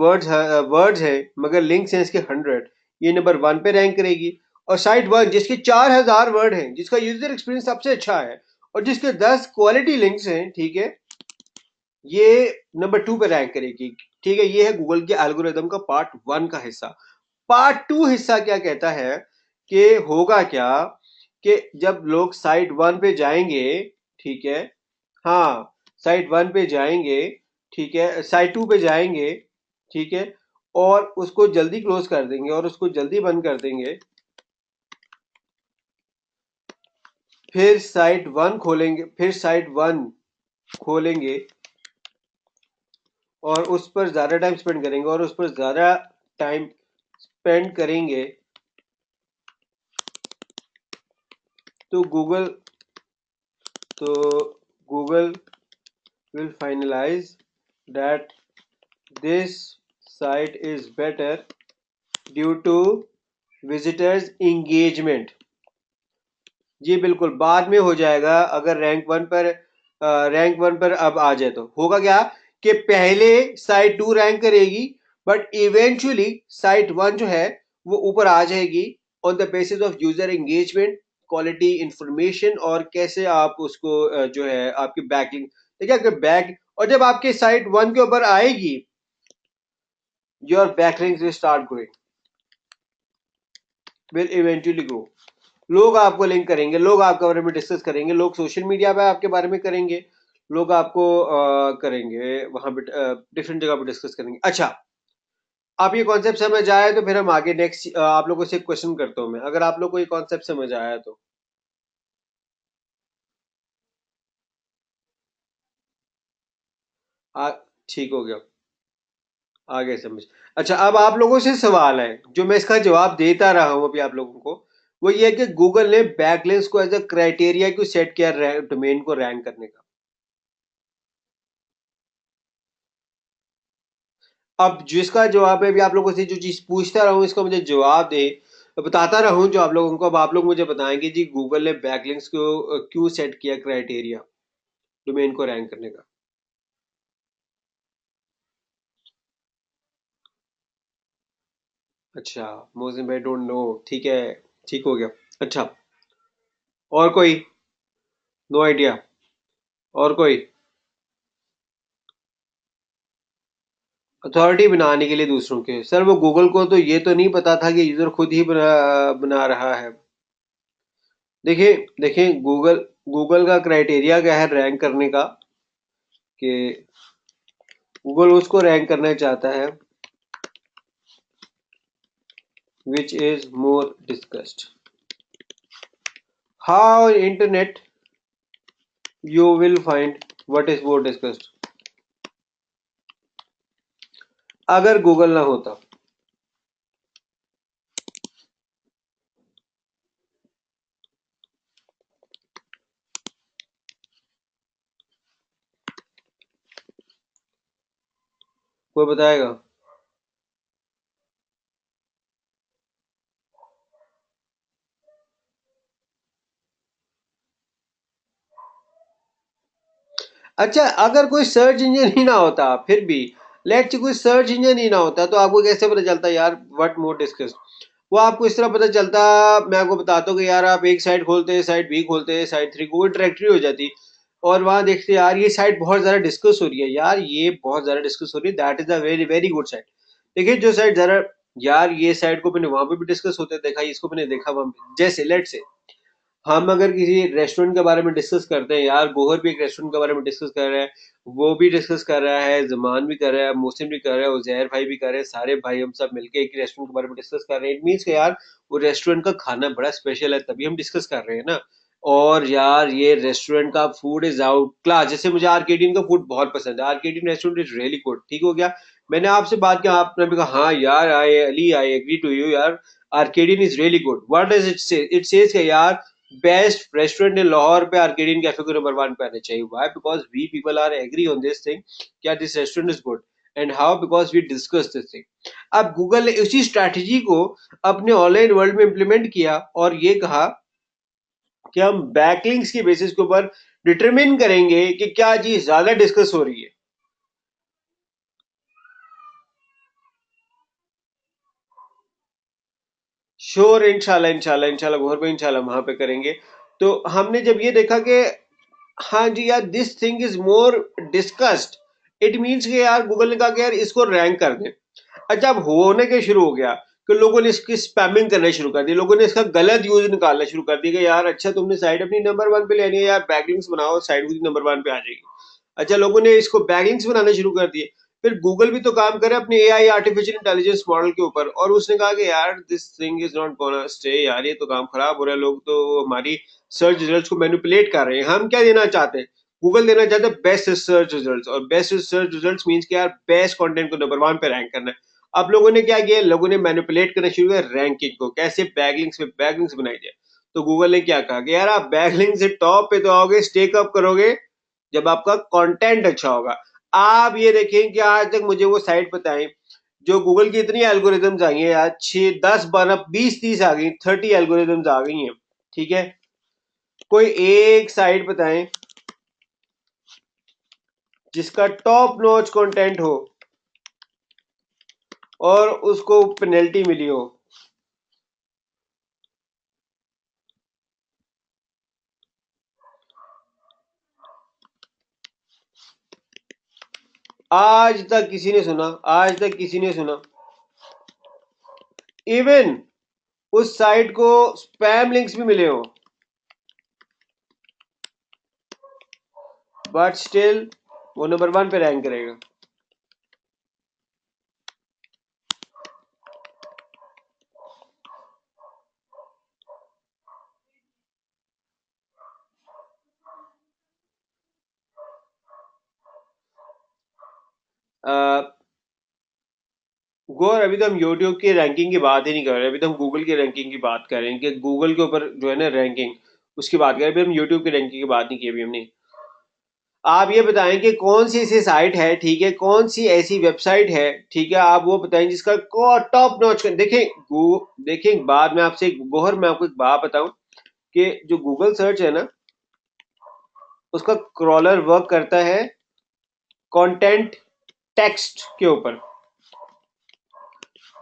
Speaker 2: वर्ड्स है मगर लिंक्स हैं इसके 100, ये नंबर 1 पे रैंक करेगी। और साइट 1 जिसके 4000 वर्ड हैं, जिसका यूजर एक्सपीरियंस सबसे अच्छा है और जिसके 10 क्वालिटी लिंक्स हैं, ठीक है, ये नंबर 2 पे रैंक करेगी, ठीक है। ये है गूगल के एल्गोरिदम का पार्ट 1 का हिस्सा। पार्ट 2 हिस्सा क्या कहता है कि होगा क्या कि जब लोग साइट 1 पे जाएंगे, ठीक है, हाँ, साइट 1 पे जाएंगे, ठीक है, साइट 2 पे जाएंगे, ठीक है, और उसको जल्दी क्लोज कर देंगे और उसको जल्दी बंद कर देंगे, फिर साइट 1 खोलेंगे, फिर साइट 1 खोलेंगे और उस पर ज्यादा टाइम स्पेंड करेंगे और उस पर ज्यादा टाइम स्पेंड करेंगे, तो Google will finalize that this site is better due to visitors engagement। जी बिल्कुल, बाद में हो जाएगा अगर रैंक 1 पर अब आ जाए तो होगा क्या कि पहले साइट 2 रैंक करेगी बट इवेंचुअली साइट 1 जो है वो ऊपर आ जाएगी on the basis of user engagement, quality information और कैसे आप उसको जो है आपकी बैकलिंक, देखिए अगर बैक, और जब आपके साइट 1 के ऊपर आएगी your backlinks will start growing, will eventually grow. लोग आपको लिंक करेंगे, लोग आपके बारे में डिस्कस करेंगे, लोग सोशल मीडिया पे आपके बारे में करेंगे, लोग आपको करेंगे वहां पे डिफरेंट जगह पे डिस्कस करेंगे। अच्छा, आप ये कॉन्सेप्ट समझ आए तो फिर हम आगे नेक्स्ट आप लोगों से क्वेश्चन करता हूँ मैं, अगर आप लोग को ये कॉन्सेप्ट समझ आया तो। आ ठीक हो गया, आगे समझ। अच्छा, अब आप लोगों से सवाल है जो मैं इसका जवाब देता रहा हूँ अभी आप लोगों को, वो ये है कि गूगल ने बैकलिंक्स को एज अ क्राइटेरिया क्यों सेट किया डोमेन को रैंक करने का। अब जिसका जवाब है, अभी आप लोगों से जो चीज पूछता रहा हूँ इसका मुझे जवाब दे, बताता रहूं जो आप लोगों को। अब आप लोग मुझे बताएंगे जी गूगल ने बैकलिंक्स को क्यों सेट किया क्राइटेरिया डोमेन को रैंक करने का। अच्छा, मोहसिन भाई डोंट नो, ठीक है, ठीक हो गया। अच्छा, और कोई? No idea? और कोई? अथॉरिटी बनाने के लिए दूसरों के, सर वो गूगल को तो ये तो नहीं पता था कि यूजर खुद ही बना रहा है। देखिए, देखिए गूगल, गूगल का क्राइटेरिया क्या है रैंक करने का, कि गूगल उसको रैंक करना चाहता है which is more discussed. How internet you will find what is more discussed? अगर गूगल ना होता, कोई बताएगा? अच्छा, अगर कोई सर्च इंजन ही ना होता फिर भी, लेट्स कोई सर्च इंजन ही ना होता तो आपको कैसे पता चलता यार व्हाट मोर डिस्कस्ड? वो आपको इस तरह पता चलता, मैं आपको बताता हूँ कि यार आप एक साइट खोलते हैं, साइट बी खोलते हैं, साइट थ्री को डायरेक्टरी हो जाती, और वहां देखते हैं यार ये साइट बहुत ज्यादा डिस्कस हो रही है, यार ये बहुत ज्यादा डिस्कस हो रही है, that is a very very good site. देखिए जो साइट जरा, यार ये साइट को मैंने वहां पे भी डिस्कस होते देखा, इसको मैंने देखा वहां पे, जैसे लेट से हम अगर किसी रेस्टोरेंट के बारे में डिस्कस करते हैं, यार गोहर भी एक रेस्टोरेंट के बारे में डिस्कस कर रहा है, वो भी डिस्कस कर रहा है, जमान भी कर रहा है, मोहसिन भी कर रहा है, उजैर भाई भी कर रहे हैं, सारे भाई हम सब मिलके एक रेस्टोरेंट के बारे में डिस्कस कर रहे हैं। इट मीन्स यार वो रेस्टोरेंट का खाना बड़ा स्पेशल है, तभी हम डिस्कस कर रहे हैं ना। और यार ये रेस्टोरेंट का फूड इज आउट क्लास, जैसे मुझे आर्केडियन का फूड बहुत पसंद है, Arcadian restaurant is really good, ठीक हो गया। मैंने आपसे बात किया, आपने भी कहा हाँ यार I really I agree to you यार, Arcadian is really good. What does it say? It says यार बेस्ट रेस्टोरेंट इन लाहौर पे आर्केडियन कैफे को नंबर वन पे आने चाहिए। Why? Because we people are agree on this thing, क्या this restaurant is good. And how? Because we discuss this thing. अब Google ने उसी स्ट्रैटेजी को अपने ऑनलाइन वर्ल्ड में इंप्लीमेंट किया और ये कहा कि हम बैकलिंक्स के बेसिस के ऊपर डिटरमिन करेंगे कि क्या चीज ज्यादा डिस्कस हो रही है। श्योर, इंशाल्लाह इंशाल्लाह इंशाल्लाह गौहर भाई, इंशाल्लाह वहां पे करेंगे। तो हमने जब ये देखा कि हाँ जी यार this thing is more discussed, it means कि यार गूगल ने कहा कि यार इसको रैंक कर दें। अच्छा, अब होने के शुरू हो गया कि लोगों ने इसकी स्पैमिंग करना शुरू कर दी, लोगों ने इसका गलत यूज निकालना शुरू कर दिया कि यार अच्छा तुमने साइट अपनी नंबर वन पे लेनी है यार, बैकलिंक्स बनाओ, साइट खुद नंबर वन पे आ जाएगी। अच्छा, लोगों ने इसको बैकलिंक्स बनाने शुरू कर दिए। फिर गूगल भी तो काम करे अपने एआई आर्टिफिशियल इंटेलिजेंस मॉडल के ऊपर, और उसने कहा कि यार this thing is not gonna stay, यार ये तो काम खराब हो रहा है, लोग तो हमारी सर्च रिजल्ट्स को मैनिपुलेट कर रहे हैं। हम क्या देना चाहते हैं? गूगल देना चाहता है बेस्ट सर्च रिजल्ट्स, और बेस्ट सर्च रिजल्ट्स मींस कि यार बेस्ट कंटेंट को नंबर वन पे रैंक करना है। अब लोगों ने क्या किया, लोगों ने मैनिपुलेट करना शुरू किया रैंकिंग को, कैसे बैकलिंक्स पे बैकलिंक्स बनाई जाए। तो गूगल ने क्या कहा कि यार आप बैकलिंक से टॉप पे तो आओगे, स्टेक अप करोगे जब आपका कंटेंट अच्छा होगा। आप ये देखें कि आज तक मुझे वो साइट बताएं जो गूगल की इतनी एल्गोरिदम्स आई हैं यार, 6 10 12 20 30 आ गई, 30 एल्गोरिदम्स आ गई हैं, ठीक है। कोई एक साइट बताएं जिसका टॉप नॉच कंटेंट हो और उसको पेनल्टी मिली हो। आज तक किसी ने सुना? आज तक किसी ने सुना? इवन उस साइट को स्पैम लिंक्स भी मिले हो, बट स्टिल वो नंबर वन पे रैंक करेगा। गौर, अभी तो हम यूट्यूब की रैंकिंग की बात ही नहीं कर रहे, अभी तो हम गूगल की रैंकिंग की बात कर रहे हैं कि गूगल के ऊपर जो है ना रैंकिंग, उसकी बात कर रहे हैं। अभी हम यूट्यूब की रैंकिंग की बात नहीं की अभी हमने। आप ये बताएं कि कौन सी ऐसी साइट है, ठीक है, कौन सी ऐसी वेबसाइट है, ठीक है, आप वो बताएं जिसका टॉप नॉच कर देखें। देखें, बाद में आपसे गौहर, मैं आपको एक बात बताऊं कि जो गूगल सर्च है ना, उसका क्रॉलर वर्क करता है कंटेंट टेक्स्ट के ऊपर।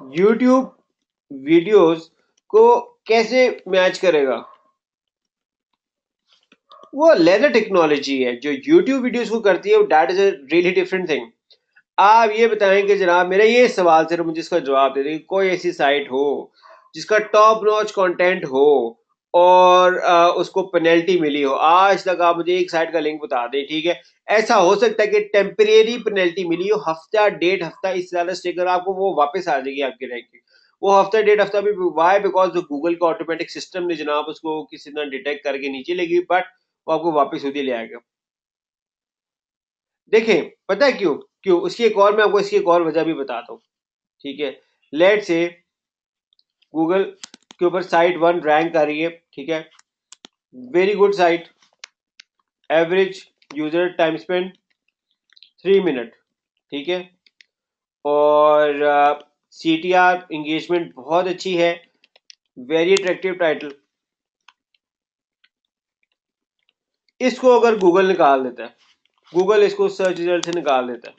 Speaker 2: यूट्यूब वीडियोस को कैसे मैच करेगा? वो लेदर टेक्नोलॉजी है जो यूट्यूब वीडियोस को करती है, that is a really different thing. आप ये बताएं कि जनाब, मेरा ये सवाल सिर्फ मुझे इसका जवाब दे दें, कोई ऐसी साइट हो जिसका टॉप नॉच कंटेंट हो और उसको पेनल्टी मिली हो। आज तक आप मुझे एक साइट का लिंक बता दें, ठीक है। ऐसा हो सकता है कि टेम्परेरी पेनल्टी मिली हो, हफ्ता डेढ़ हफ्ता, इससे ज्यादा स्टे कर आपको वो वापस आ जाएगी आपकी रैंकिंग। वो हफ्ता डेढ़ हफ्ता भी वाई, बिकॉज जो गूगल का ऑटोमेटिक सिस्टम ने जनाब उसको किसी तरह डिटेक्ट करके नीचे लेगी, बट वो आपको वापस उधर ले आएगा। देखें, पता है क्यों? क्यों उसकी एक और, मैं आपको इसकी एक और वजह भी बताता हूँ, ठीक है। लेट से गूगल के ऊपर साइट 1 रैंक कर रही है, ठीक है, very good site, average user time spend 3 minute, ठीक है, और सी टी आर इंगेजमेंट बहुत अच्छी है, वेरी अट्रैक्टिव टाइटल। इसको अगर गूगल निकाल देता है, गूगल इसको सर्च रिजल्ट से निकाल देता है,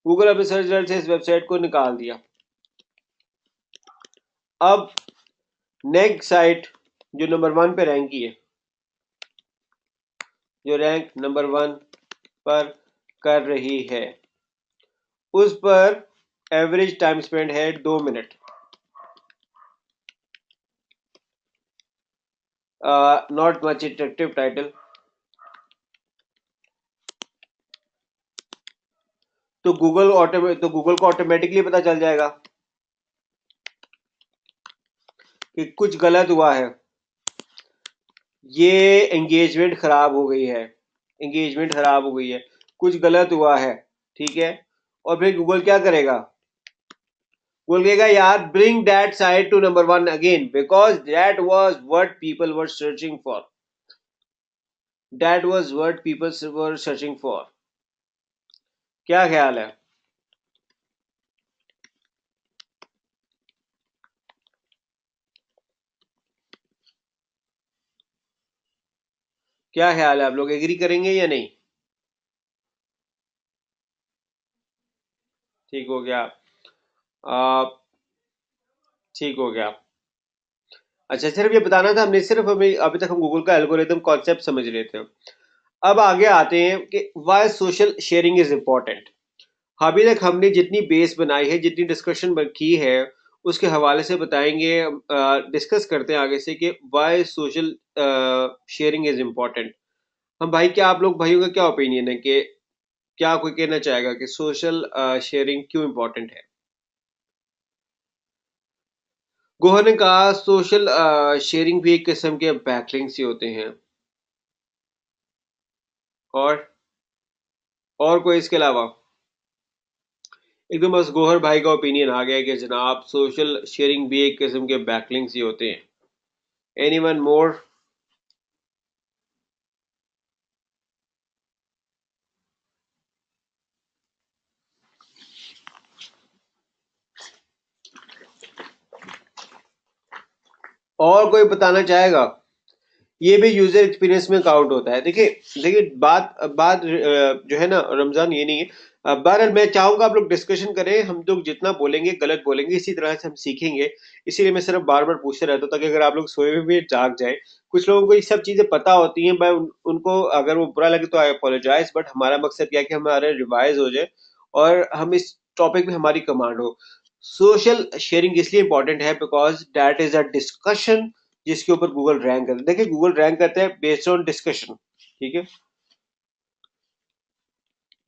Speaker 2: गूगल अपने सर्च रिजल्ट से इस वेबसाइट को निकाल दिया। अब नेक्स्ट साइट जो नंबर 1 पे रैंक की है, जो रैंक नंबर 1 पर कर रही है, उस पर एवरेज टाइम स्पेंड है 2 minute. Not much attractive title. तो गूगल को ऑटोमेटिकली पता चल जाएगा कि कुछ गलत हुआ है, ये एंगेजमेंट खराब हो गई है, एंगेजमेंट खराब हो गई है, कुछ गलत हुआ है, ठीक है। और फिर गूगल क्या करेगा? गूगल कहेगा, यार bring that site to number 1 again, because that was what people were searching for, that was what people were searching for. क्या ख्याल है? क्या ख्याल है? आप लोग एग्री करेंगे या नहीं? ठीक हो गया। आ, ठीक हो गया। अच्छा, सिर्फ ये बताना था हमने, सिर्फ हमें अभी तक हम गूगल का एल्गोरिथम कॉन्सेप्ट समझ रहे थे। अब आगे आते हैं कि why social sharing is important. अभी तक हमने जितनी बेस बनाई है, जितनी डिस्कशन की है, उसके हवाले से बताएंगे, डिस्कस करते हैं आगे से कि why social sharing is important. हम भाई, क्या आप लोग भाइयों का क्या ओपिनियन है कि क्या कोई कहना चाहेगा कि सोशल शेयरिंग क्यों इम्पोर्टेंट है? गोहर ने कहा सोशल शेयरिंग भी एक किस्म के बैकलिंक्स ही होते हैं। और कोई इसके अलावा? एकदम बस गोहर भाई का ओपिनियन आ गया कि जनाब सोशल शेयरिंग भी एक किस्म के बैकलिंक्स ही होते हैं। एनीवन मोर? और कोई बताना चाहेगा? ये भी यूजर एक्सपीरियंस में काउंट होता है। देखिए, बात बात जो है ना रमजान, ये नहीं है। बहरहाल मैं चाहूंगा आप लोग डिस्कशन करें, हम लोग जितना बोलेंगे गलत बोलेंगे, इसी तरह से हम सीखेंगे। इसीलिए मैं सिर्फ बार बार पूछते रहता हूँ ताकि अगर आप लोग सोए हुए भी जाग जाए। कुछ लोगों को ये सब चीजें पता होती हैं, मैं उनको अगर वो बुरा लगे तो आई अपोलोजाइज, बट हमारा मकसद क्या है कि हमारे रिवाइज हो जाए और हम इस टॉपिक में हमारी कमांड हो। सोशल शेयरिंग इसलिए इंपॉर्टेंट है because that is a discussion जिसके ऊपर गूगल रैंक करता है। देखिए, गूगल रैंक करता है बेस्ड ऑन डिस्कशन, ठीक है,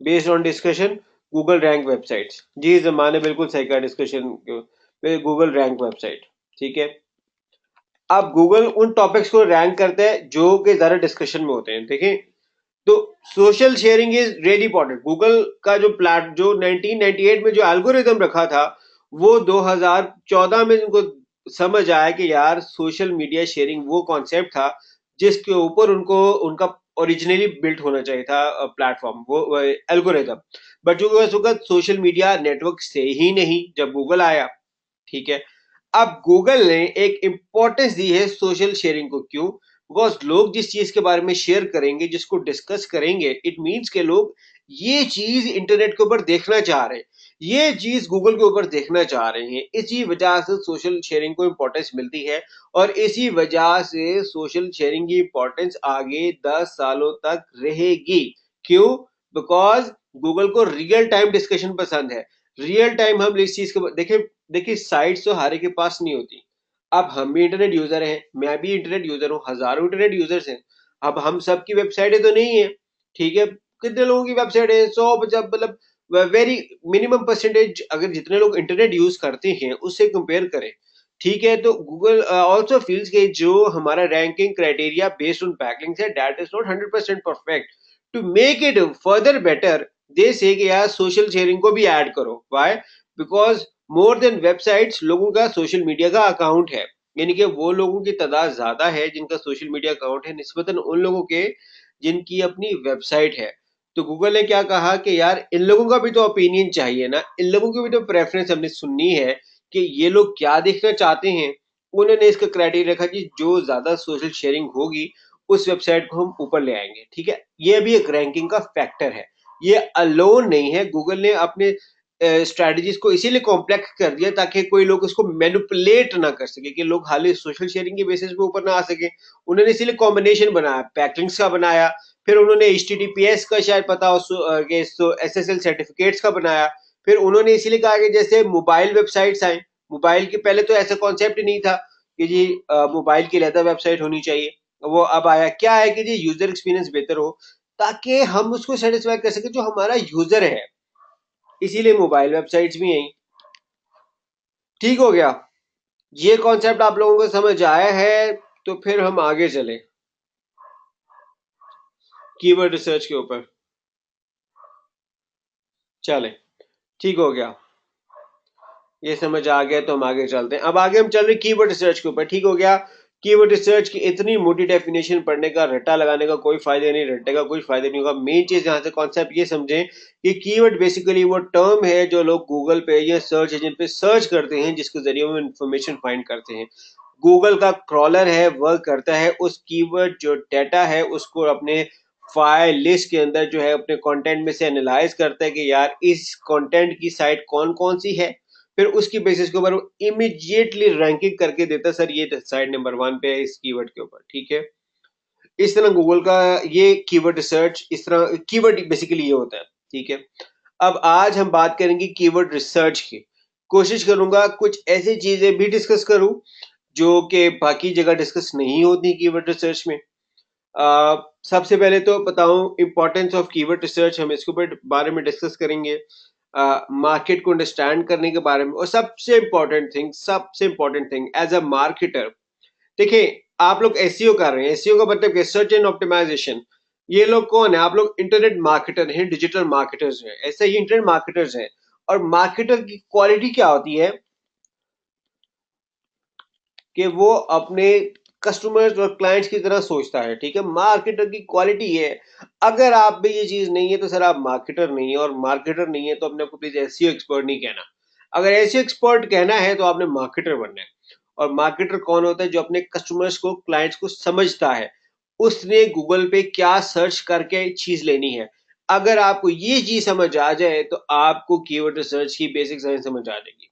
Speaker 2: based on discussion Google rank websites. जी जमाने बिल्कुल सही कहा, डिस्कशन गूगल रैंक वेबसाइट, ठीक है। अब गूगल उन टॉपिक्स को रैंक करता है जो कि ज्यादा डिस्कशन में होते हैं। देखें, तो social sharing is really important. Google का जो 1998 में जो एल्गोरिदम रखा था, वो 2014 में उनको समझ आया कि यार सोशल मीडिया शेयरिंग वो कॉन्सेप्ट था जिसके ऊपर उनको उनका ओरिजिनली बिल्ट होना चाहिए था प्लेटफॉर्म, वो एल्गोरिदम। बट जो उस वक्त सोशल मीडिया नेटवर्क से ही नहीं जब गूगल आया, ठीक है। अब गूगल ने एक इंपॉर्टेंस दी है सोशल शेयरिंग को। क्यों? बिकॉज लोग जिस चीज के बारे में शेयर करेंगे, जिसको डिस्कस करेंगे, इट मीन्स के लोग ये चीज इंटरनेट के ऊपर देखना चाह रहे हैं, ये चीज गूगल के ऊपर देखना चाह रहे हैं। इसी वजह से सोशल शेयरिंग को इंपॉर्टेंस मिलती है, और इसी वजह से सोशल शेयरिंग की इंपॉर्टेंस आगे 10 सालों तक रहेगी। क्यों? बिकॉज गूगल को रियल टाइम डिस्कशन पसंद है। रियल टाइम हम इस चीज को देखें। देखिए, साइट्स तो हर एक के पास नहीं होती। अब हम भी इंटरनेट यूजर हैं, मैं भी इंटरनेट यूजर हूँ, हजारों इंटरनेट यूजर्स हैं। अब हम सबकी वेबसाइटें तो नहीं है, ठीक है। कितने लोगों की वेबसाइट है? 100, मतलब वेरी मिनिमम परसेंटेज। अगर जितने लोग इंटरनेट यूज करते हैं उससे कंपेयर करें, ठीक है। तो गूगल ऑल्सो फील्स के जो हमारा ranking criteria based on backlinks है, that is not 100% perfect. To make it further better, they say कि यार सोशल शेयरिंग को भी ऐड करो। Why? Because more than websites, लोगों का सोशल मीडिया का अकाउंट है। यानी कि वो लोगों की तादाद ज्यादा है जिनका सोशल मीडिया अकाउंट है, निस्बतन उन लोगों के जिनकी अपनी वेबसाइट है। तो गूगल ने क्या कहा कि यार इन लोगों का भी तो ओपिनियन चाहिए ना, इन लोगों की भी तो प्रेफरेंस हमने सुननी है कि ये लोग क्या देखना चाहते हैं। उन्होंने इसका क्राइटेरिया रखा कि जो ज्यादा सोशल शेयरिंग होगी उस वेबसाइट को हम ऊपर ले आएंगे, ठीक है। ये भी एक रैंकिंग का फैक्टर है, ये अलोन नहीं है। गूगल ने अपने स्ट्रेटजीज को इसीलिए कॉम्प्लेक्स कर दिया ताकि कोई लोग उसको मैनिपुलेट ना कर सके, कि लोग खाली सोशल शेयरिंग के बेसिस पे ऊपर ना आ सके। उन्होंने इसीलिए कॉम्बिनेशन बनाया, बैकलिंक्स का बनाया, फिर उन्होंने HTTPS का शायद पता हो कि SSL सर्टिफिकेट्स का बनाया। फिर उन्होंने इसीलिए कहा कि जैसे मोबाइल वेबसाइट्स आए, मोबाइल के पहले तो ऐसा कॉन्सेप्ट ही नहीं था कि जी मोबाइल की अलग वेबसाइट होनी चाहिए। वो अब आया, क्या है कि जी यूजर एक्सपीरियंस बेहतर हो, ताकि हम उसको सेटिस्फाई कर सके जो हमारा यूजर है। इसीलिए मोबाइल वेबसाइट्स भी आई। ठीक हो गया? ये कॉन्सेप्ट आप लोगों को समझ आया है? तो फिर हम आगे चले कीवर्ड रिसर्च के ऊपर। चले, ठीक हो गया, ये समझ आ गया तो हम आगे चलते हैं। अब आगे हम चल रहे कीवर्ड रिसर्च के ऊपर। ठीक हो गया? कीवर्ड रिसर्च की इतनी मोटी डेफिनेशन पढ़ने का, रट्टा लगाने का कोई फायदा नहीं, रट्टे का कोई फायदा नहीं होगा। मेन चीज यहाँ से कॉन्सेप्ट ये समझें कि कीवर्ड बेसिकली वो टर्म है जो लोग गूगल पे या सर्च इंजन पे सर्च करते हैं, जिसके जरिए वो इन्फॉर्मेशन फाइंड करते हैं। गूगल का क्रॉलर है, वह करता है उस कीवर्ड जो डाटा है उसको अपने फाइल लिस्ट के अंदर जो है अपने कंटेंट में से एनालाइज करता है कि यार इस कंटेंट की साइट कौन कौन सी है। फिर उसकी बेसिस के ऊपर वो इमीडिएटली रैंकिंग करके देता है, सर ये साइट नंबर 1 पे है इस कीवर्ड के ऊपर, ठीक है। इस तरह गूगल का ये कीवर्ड रिसर्च, इस तरह कीवर्ड बेसिकली ये होता है, ठीक है। अब आज हम बात करेंगे कीवर्ड रिसर्च की। कोशिश करूंगा कुछ ऐसी चीजें भी डिस्कस करूं जो कि बाकी जगह डिस्कस नहीं होती कीवर्ड रिसर्च में। सबसे पहले तो बताऊं इंपॉर्टेंस ऑफ कीवर्ड रिसर्च, हम इसके ऊपर बारे में डिस्कस करेंगे। मार्केट को अंडरस्टैंड करने के बारे में, और सबसे important thing as a marketer. देखिए, आप लोग एसईओ कर रहे हैं, एसईओ का मतलब क्या? Search and optimization. ये लोग कौन है? आप लोग इंटरनेट मार्केटर हैं, डिजिटल मार्केटर्स हैं, ऐसे ही इंटरनेट मार्केटर्स हैं। और मार्केटर की क्वालिटी क्या होती है कि वो अपने कस्टमर्स और क्लाइंट्स की तरह सोचता है, ठीक है। मार्केटर की क्वालिटी है। अगर आप में ये चीज नहीं है तो सर आप मार्केटर नहीं है, और मार्केटर नहीं है तो अपने को प्लीज एसईओ एक्सपर्ट नहीं कहना। अगर एसईओ एक्सपर्ट कहना है तो आपने मार्केटर बनना है। और मार्केटर कौन होता है? जो अपने कस्टमर्स को, क्लाइंट्स को समझता है, उसने गूगल पे क्या सर्च करके चीज लेनी है। अगर आपको ये चीज समझ आ जाए तो आपको कीवर्ड रिसर्च की बेसिक साइंस समझ आ जाएगी।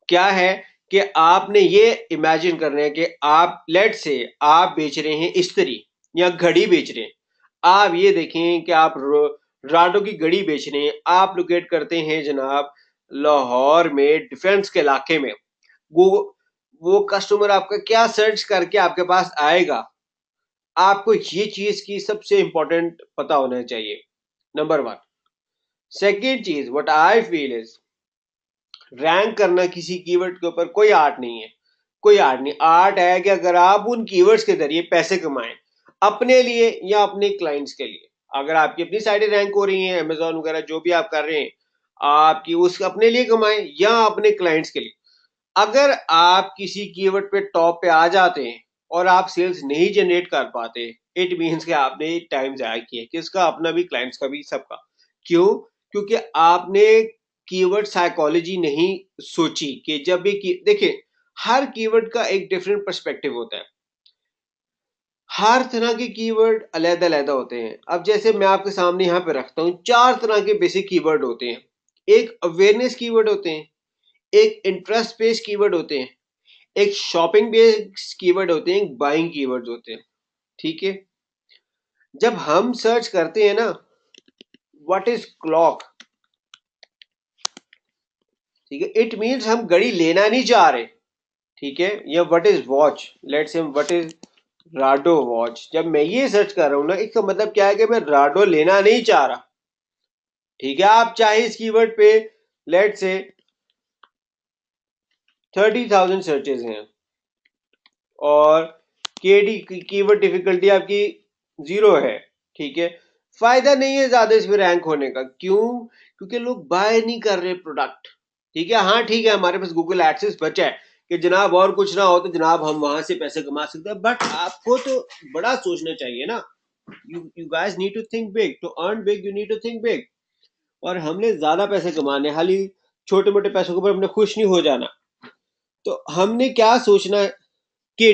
Speaker 2: क्या है कि आपने ये इमेजिन करना है कि आप लेट से आप बेच रहे हैं इस्त्री या घड़ी बेच रहे हैं। आप ये देखें कि आप राडो की घड़ी बेच रहे हैं, आप लोकेट करते हैं जनाब लाहौर में, डिफेंस के इलाके में। वो वो कस्टमर आपका क्या सर्च करके आपके पास आएगा? आपको ये चीज की सबसे इंपॉर्टेंट पता होना चाहिए, नंबर 1। सेकेंड चीज what I feel is, rank करना किसी कीवर्ड के ऊपर कोई आर्ट नहीं है। कोई आर्ट नहीं, आर्ट है कि अगर आप उन कीवर्ड्स के जरिए पैसे कमाएं, अपने लिए या अपने क्लाइंट्स के लिए। अगर आपकी अपनी साइटें रैंक हो रही हैं, अमेजोन वगैरह जो भी आप कर रहे हैं, आपकी उस अपने लिए कमाएं या अपने क्लाइंट्स के लिए। अगर आप किसी कीवर्ड पे टॉप पे आ जाते हैं और आप सेल्स नहीं जनरेट कर पाते, इट मीन्स कि आपने टाइम जाया किया, किसका, अपना भी, क्लाइंट्स का भी, सबका। क्यों? क्योंकि आपने कीवर्ड साइकोलॉजी नहीं सोची कि जब भी देखिए, हर कीवर्ड का एक डिफरेंट पर्सपेक्टिव होता है, हर तरह के कीवर्ड अलग-अलग होते हैं। अब जैसे मैं आपके सामने यहाँ पे रखता हूँ, 4 तरह के बेसिक कीवर्ड होते हैं। एक अवेयरनेस कीवर्ड होते हैं, एक इंटरेस्ट बेस्ड कीवर्ड होते हैं, एक शॉपिंग बेस्ड कीवर्ड होते हैं, एक बाइंग कीवर्ड्स होते हैं। ठीक है? जब हम सर्च करते हैं ना, व्हाट इज क्लॉक, ठीक है, इट मीन्स हम घड़ी लेना नहीं चाह रहे। ठीक है? या what is watch, let's say what is Rado watch, जब मैं ये सर्च कर रहा हूं ना, इसका मतलब क्या है कि मैं राडो लेना नहीं चाह रहा। ठीक है? आप चाहे इस कीवर्ड पे लेट से 30,000 सर्चेज हैं और केडी कीवर्ड डिफिकल्टी आपकी 0 है। ठीक है? फायदा नहीं है ज्यादा इसमें रैंक होने का। क्यों? क्योंकि लोग बाय नहीं कर रहे प्रोडक्ट। ठीक है? हाँ ठीक है, हमारे पास गूगल एडसेंस बचा है कि जनाब और कुछ ना हो तो जनाब हम वहां से पैसे कमा सकते हैं, बट आपको तो बड़ा सोचना चाहिए ना। You guys need to think big, to earn big you need to think big. और हमने ज्यादा पैसे कमाने, हाली छोटे मोटे पैसों के ऊपर हमने खुश नहीं हो जाना। तो हमने क्या सोचना है कि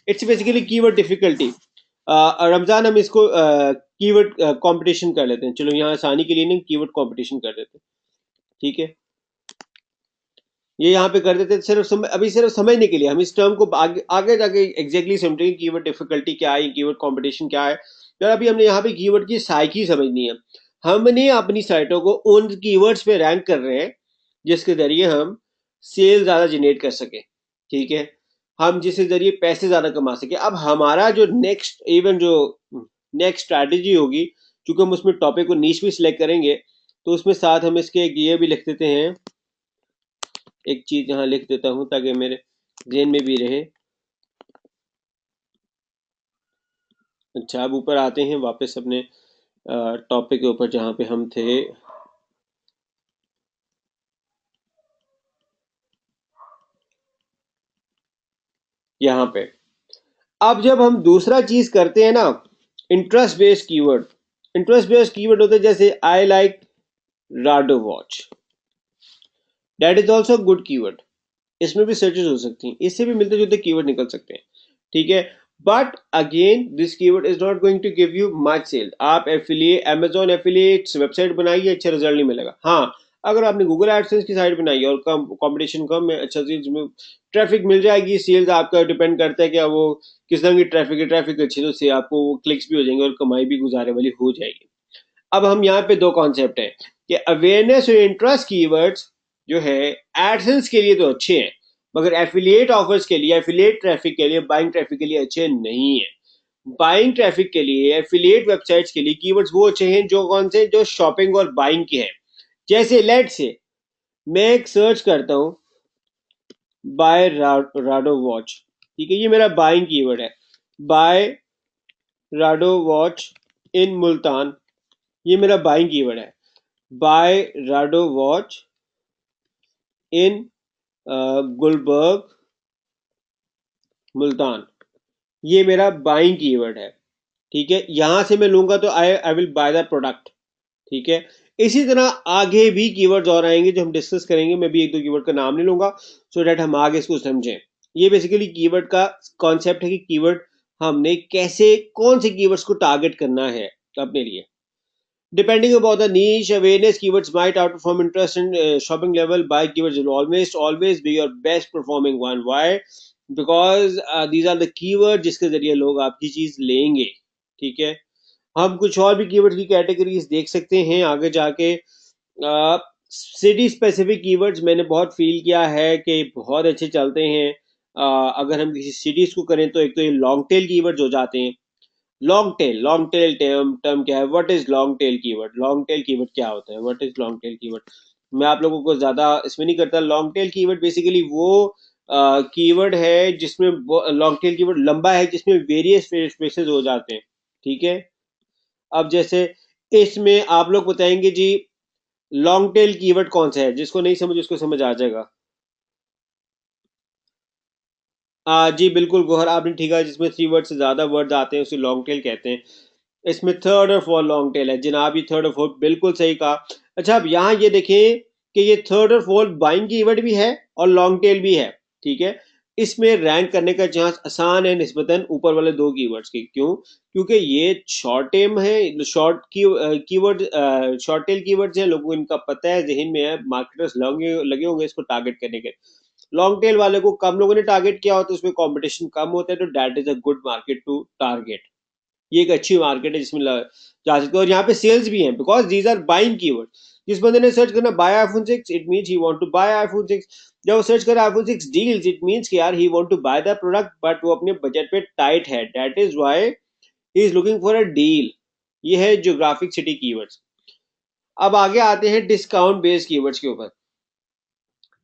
Speaker 2: it's basically keyword difficulty. Ramzan हम इसको कीवर्ड कंपटीशन कर लेते हैं, चलो यहाँ आसानी के लिए नहीं, कीवर्ड कंपटीशन कर लेते हैं। ठीक है? ये यहाँ पे कर देते हैं सिर्फ अभी सिर्फ समझने के लिए, हम इस टर्म को आगे आगे जाके एग्जैक्टली समझेंगे कीवर्ड डिफिकल्टी क्या है, कीवर्ड कंपटीशन क्या है। तो अभी हमने यहाँ पे कीवर्ड की साइकी समझनी है। हमने अपनी साइटों को उन कीवर्ड्स पे रैंक कर रहे हैं जिसके जरिए हम सेल ज्यादा जनरेट कर सके। ठीक है? हम जिसके जरिए पैसे ज्यादा कमा सके। अब हमारा जो नेक्स्ट स्ट्रैटेजी होगी, क्योंकि हम उसमें टॉपिक को नीश भी सिलेक्ट करेंगे, तो उसमें साथ हम इसके ये भी लिख देते हैं, एक चीज यहाँ लिख देता हूं ताकि मेरे जेन में भी रहे। अच्छा, अब ऊपर आते हैं वापस अपने टॉपिक के ऊपर जहाँ पे हम थे। यहाँ पे अब जब हम दूसरा चीज करते हैं ना, interest based keyword. Interest based keyword होते हैं जैसे I like Rado watch, that is also good keyword. इसमें भी सर्चेस हो सकती हैं, इससे भी मिलते जुलते कीवर्ड निकल सकते हैं। ठीक है? But again this keyword is not going to give you much sale. आप एफिलिएट अमेजोन एफिलिएट्स वेबसाइट बनाइए, अच्छा रिजल्ट नहीं मिलेगा। हाँ, अगर आपने गूगल एडसेंस की साइट बनाई और कम कंपटीशन कम है, अच्छा ट्रैफिक मिल जाएगी। सेल्स आपका डिपेंड करता है कि वो किस तरह की ट्रैफिक है, ट्रैफिक अच्छी तो से आपको क्लिक्स भी हो जाएंगे और कमाई भी गुजारे वाली हो जाएगी। अब हम यहाँ पे दो कॉन्सेप्ट है कि अवेयरनेस और इंटरेस्ट कीवर्ड्स जो है एडसेंस के लिए तो अच्छे हैं, मगर एफिलिएट ऑफर्स के लिए, एफिलिएट ट्रैफिक के लिए, बाइंग ट्रैफिक के लिए अच्छे नहीं है। बाइंग ट्रैफिक के लिए, एफिलिएट वेबसाइट्स के लिए कीवर्ड्स वो अच्छे हैं जो कौन से, जो शॉपिंग और बाइंग के हैं। जैसे लेट से मैं एक सर्च करता हूं बाय राडो वॉच। ठीक है? ये मेरा बाइंग कीवर्ड है, buy Rado watch in Multan, ये मेरा बाइंग कीवर्ड है। Buy Rado watch in Gulberg Multan, ये मेरा बाइंग कीवर्ड है। ठीक है? यहां से मैं लूंगा तो I will buy the product. ठीक है? इसी तरह आगे भी कीवर्ड्स और आएंगे जो हम डिस्कस करेंगे, मैं भी एक दो कीवर्ड का नाम नहीं लूंगा सो डेट हम आगे इसको समझें। ये बेसिकली कीवर्ड का कॉन्सेप्ट है कि कीवर्ड हमने कैसे, कौन से कीवर्ड्स को टारगेट करना है अपने लिए। Depending upon the niche, awareness keywords might outperform interest in shopping level. Buy keywords will always be your best performing one. Why? Because these are the keywords जिसके जरिए लोग आपकी चीज लेंगे। ठीक है? हम कुछ और भी कीवर्ड्स की कैटेगरीज देख सकते हैं आगे जाके। सिटी स्पेसिफिक कीवर्ड्स मैंने बहुत फील किया है कि बहुत अच्छे चलते हैं। अगर हम किसी सिटीज को करें तो एक तो ये लॉन्ग टेल कीवर्ड्स हो जाते हैं। लॉन्ग टेल टर्म क्या है? What is long tail keyword? Long tail keyword क्या होता है? What is long tail keyword? मैं आप लोगों को ज्यादा इसमें नहीं करता। लॉन्ग टेल कीवर्ड बेसिकली वो कीवर्ड है जिसमें, लॉन्ग टेल कीवर्ड लंबा है जिसमें वेरियस स्पेसेस हो जाते हैं। ठीक है? अब जैसे इसमें आप लोग बताएंगे जी लॉन्ग टेल कीवर्ड कौन सा है, जिसको नहीं समझ उसको समझ आ जाएगा। जी बिल्कुल गोहर, आपने ठीक है, जिसमें 3 वर्ड से ज्यादा वर्ड आते हैं उसे लॉन्ग टेल कहते हैं। इसमें थर्ड और फोर्थ लॉन्ग टेल है जनाब, ये थर्ड और फोर्थ बिल्कुल सही कहा। अच्छा अब यहाँ ये देखें कि ये थर्ड और फोर्थ बाइंग कीवर्ड भी है और लॉन्ग टेल भी है, ठीक है। इसमें रैंक करने का चांस आसान है निस्बतन ऊपर वाले 2 कीवर्ड्स के। क्यों? क्योंकि ये शॉर्ट टेम है, short keyword, short tail keywords हैं, लोगों को इनका पता है, जहन में है, मार्केटर्स लगे होंगे इसको टारगेट करने के। लॉन्ग टेल वाले को कम लोगों ने टारगेट किया होता है, उसमें कंपटीशन कम होता है, तो that is a good market to target. ये एक अच्छी मार्केट है जिसमें जा सकते हो, और यहाँ पे सेल्स भी हैं because these are buying keyword. जिस बंदे ने सर्च करना buy iPhone 6, it means he want to buy iPhone 6। जब वो सर्च करे आईफोन 6 डील्स, इट मींस कि यार he want to buy the product, but वो अपने बजट पे टाइट है, that is why he is looking for a deal. ये है ज्योग्राफिक सिटी कीवर्ड्स। अब आगे आते हैं डिस्काउंट बेस्ड कीवर्ड्स के ऊपर।